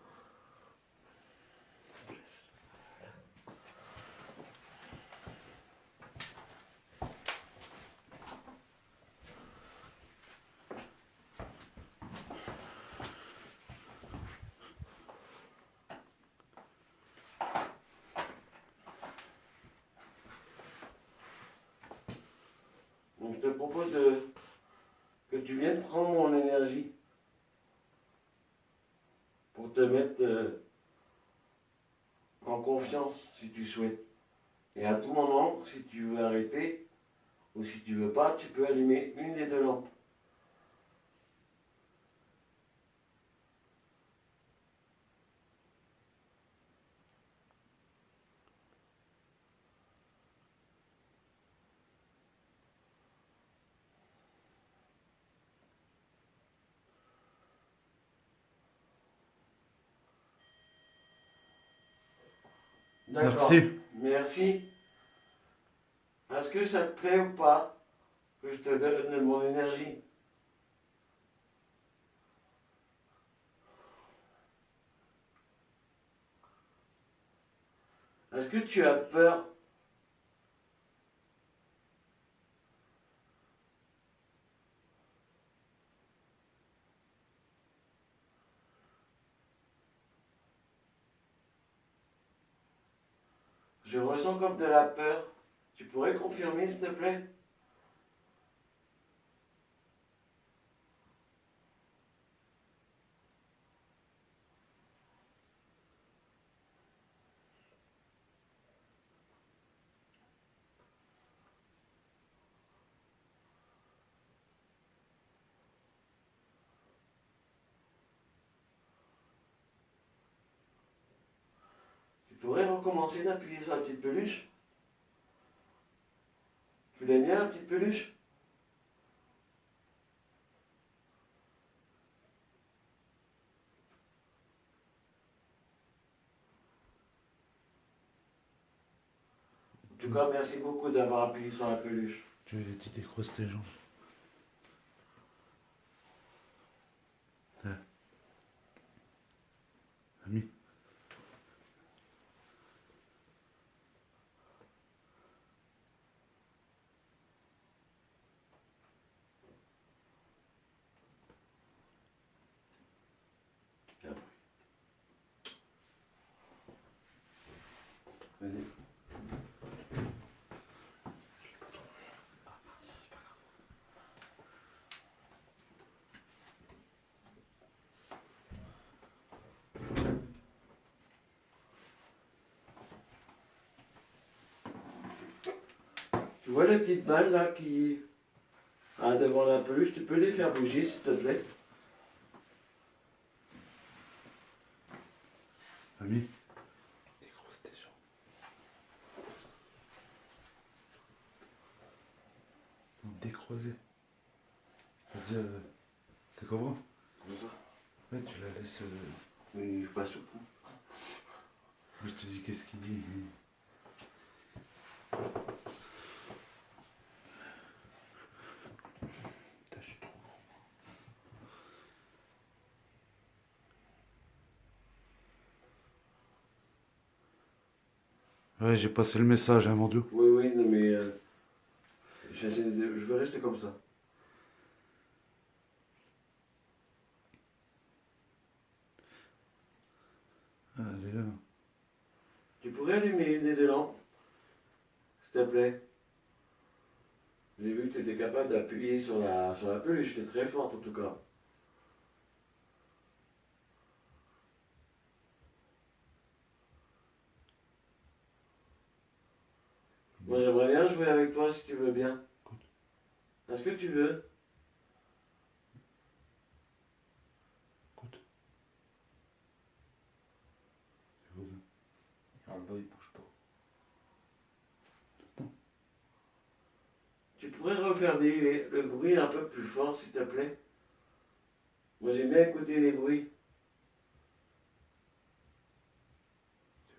Donc je te propose que tu viennes prendre mon énergie pour te mettre en confiance si tu souhaites. Et à tout moment, si tu veux arrêter ou si tu veux pas, tu peux allumer une des deux lampes. D'accord. Merci. Merci. Est-ce que ça te plaît ou pas que je te donne mon énergie? Est-ce que tu as peur? Je ressens comme de la peur. Tu pourrais confirmer, s'il te plaît? Tu pourrais recommencer d'appuyer sur la petite peluche? Tu l'aimes bien, la petite peluche? En tout cas, merci beaucoup d'avoir appuyé sur la peluche. Tu décrosses tes jambes. Ami. Vas-y. Tu vois les petites balles là qui. Ah, devant la peluche, tu peux les faire bouger s'il te plaît? Ami, décroise tes jambes. Non, décroiser. C'est-à-dire, tu comprends? Comme ça. Ouais, tu la laisses. Mais je suis pas souple. Je te dis qu'est-ce qu'il dit. Putain, je suis trop gros. Ouais, j'ai passé le message, hein, mon Dieu. Oui, oui, non, mais. Je veux rester comme ça. Ah, elle est là. Tu pourrais allumer une des deux lampes, s'il te plaît? J'ai vu que tu étais capable d'appuyer sur la peluche, c'était très forte en tout cas. Moi j'aimerais bien jouer avec toi si tu veux bien. Est-ce que tu veux? Écoute. C'est quoi ça? En bas, il bouge pas. Tu pourrais refaire le bruit un peu plus fort s'il te plaît? Moi j'aime bien écouter les bruits.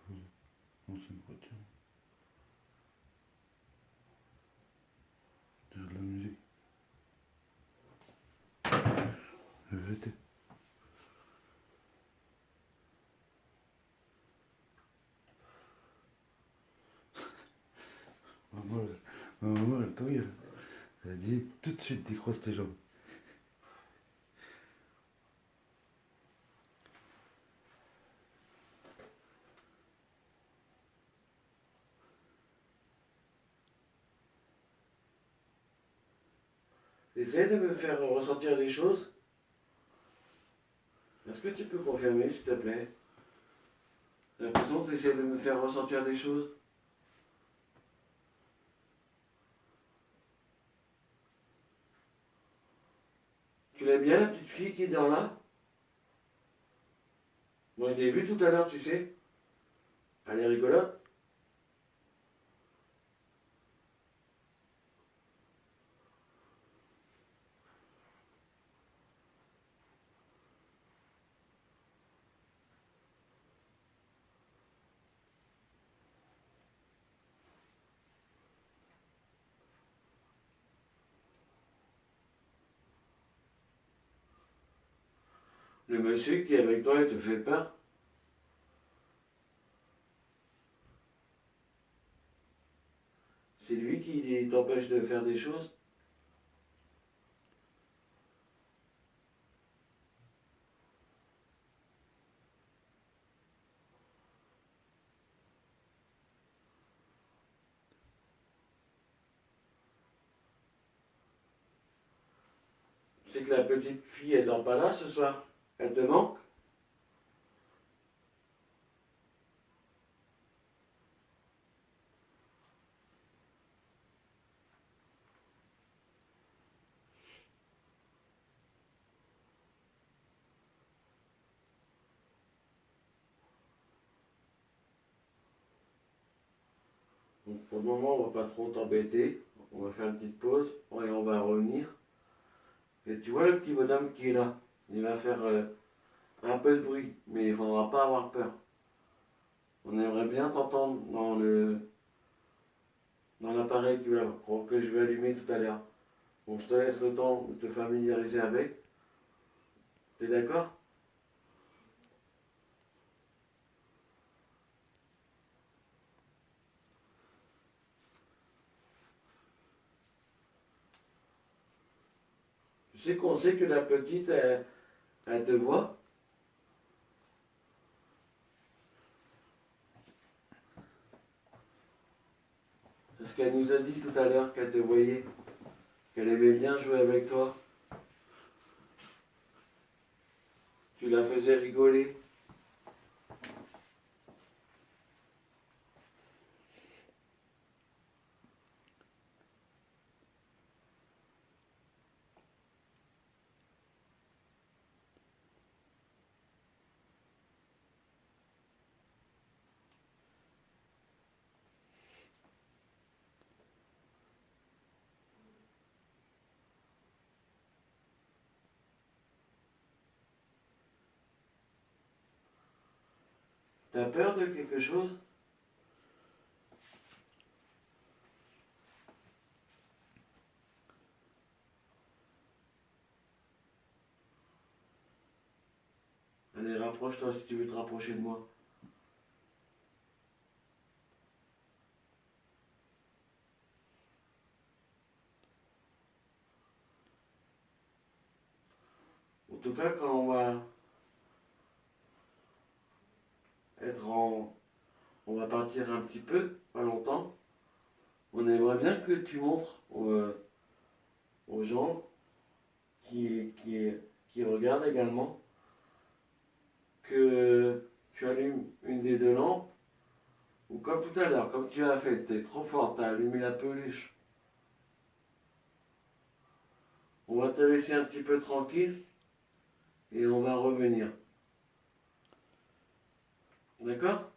Non, c'est une voiture. Il y a de la musique. VT. Maman, elle te regarde. Elle a dit tout de suite, décroise tes jambes. Essaye de me faire ressentir des choses. Est-ce que tu peux confirmer s'il te plaît? J'ai l'impression que tu essaies de me faire ressentir des choses. Tu l'aimes bien la petite fille qui est dans là? Moi je l'ai vue tout à l'heure, tu sais. Elle est rigolote. Le monsieur qui est avec toi, il te fait peur? C'est lui qui t'empêche de faire des choses? C'est que la petite fille est pas là ce soir. Elle te manque? Donc pour le moment, on va pas trop t'embêter. On va faire une petite pause et on va revenir. Et tu vois le petit bonhomme qui est là? Il va faire un peu de bruit, mais il ne faudra pas avoir peur. On aimerait bien t'entendre dans l'appareil que je vais allumer tout à l'heure. Donc je te laisse le temps de te familiariser avec. T'es d'accord? Tu sais qu'on sait que la petite, elle te voit? Parce qu'elle nous a dit tout à l'heure qu'elle te voyait, qu'elle aimait bien jouer avec toi. Tu la faisais rigoler. T'as peur de quelque chose? Allez, rapproche-toi si tu veux te rapprocher de moi. En tout cas, quand on va être en... On va partir un petit peu, pas longtemps. On aimerait bien que tu montres aux gens qui regardent également que tu allumes une des deux lampes, ou comme tout à l'heure, comme tu as fait, t'es trop fort, t'as allumé la peluche. On va te laisser un petit peu tranquille et on va revenir. D'accord?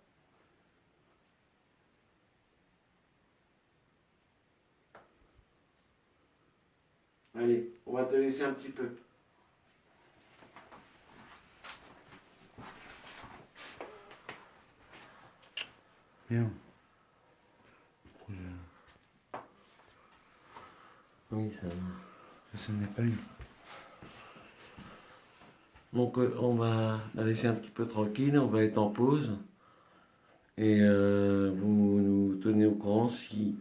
Allez, on va te laisser un petit peu. Bien. Oui, ça va. Ce n'est pas une. Donc on va la laisser un petit peu tranquille, on va être en pause. Et vous nous tenez au courant si...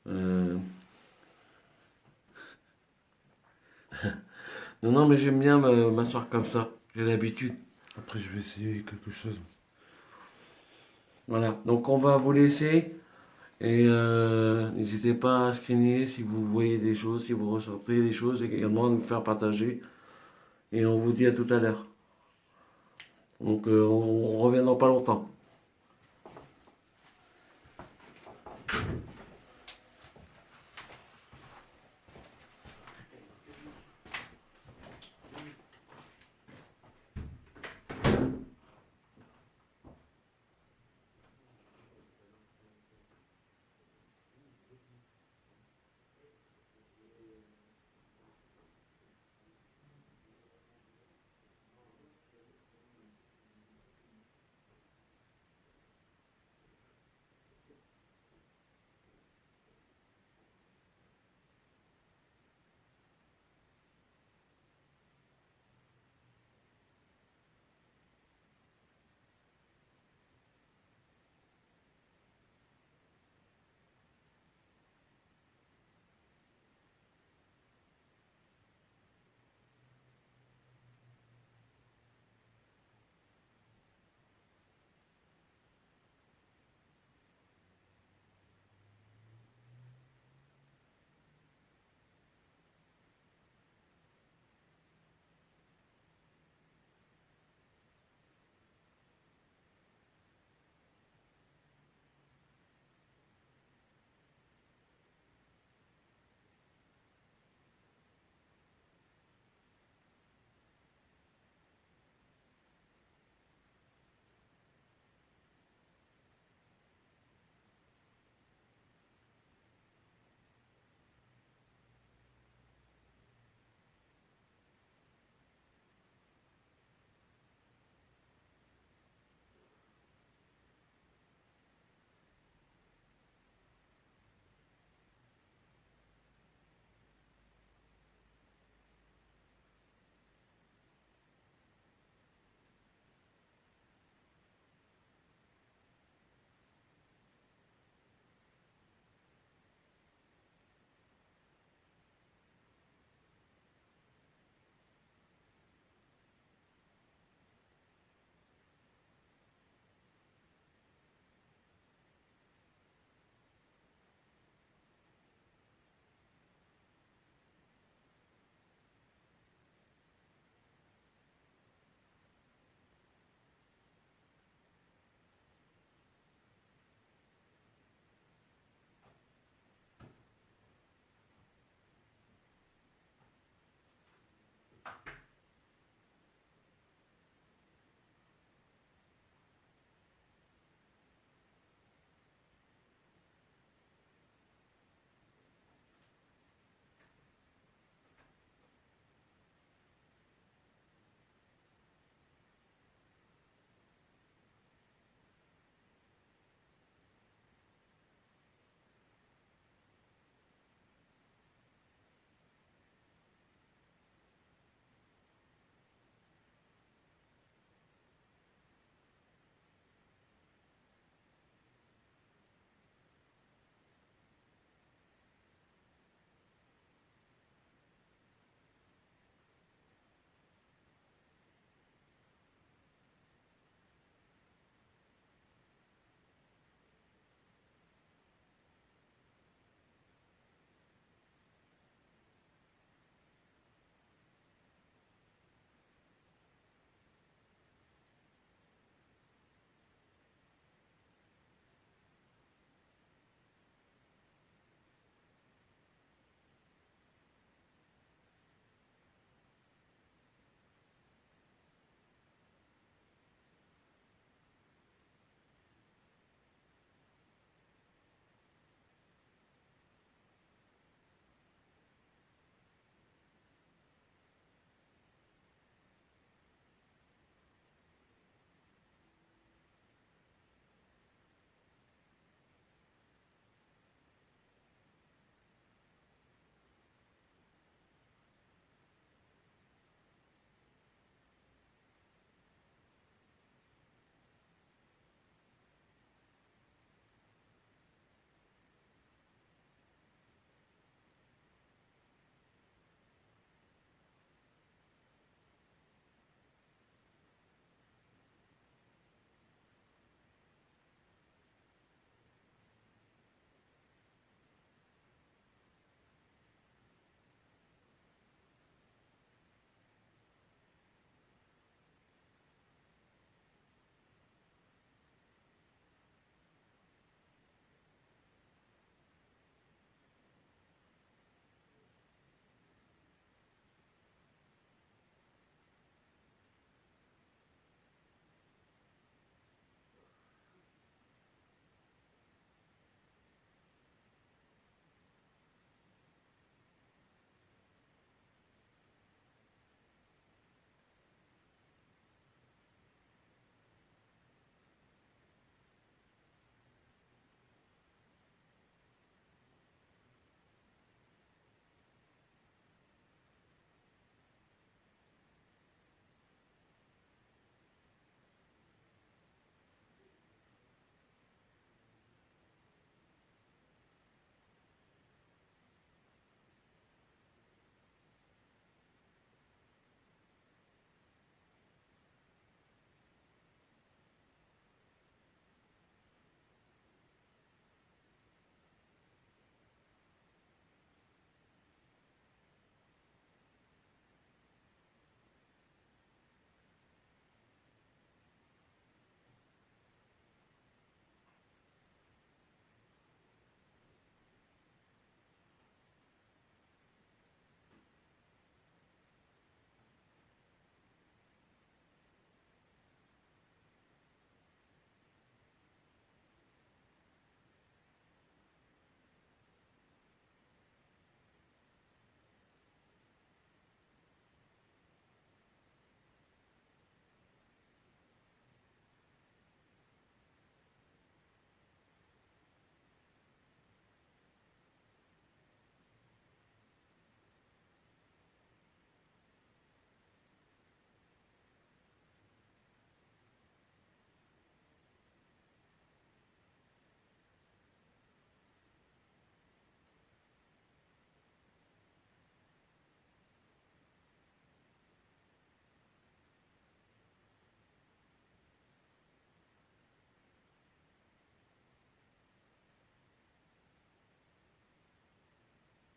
Non, non, mais j'aime bien m'asseoir comme ça, j'ai l'habitude. Après, je vais essayer quelque chose. Voilà, donc on va vous laisser. Et n'hésitez pas à screener si vous voyez des choses, si vous ressentez des choses, et également à nous faire partager. Et on vous dit à tout à l'heure. Donc on revient dans pas longtemps.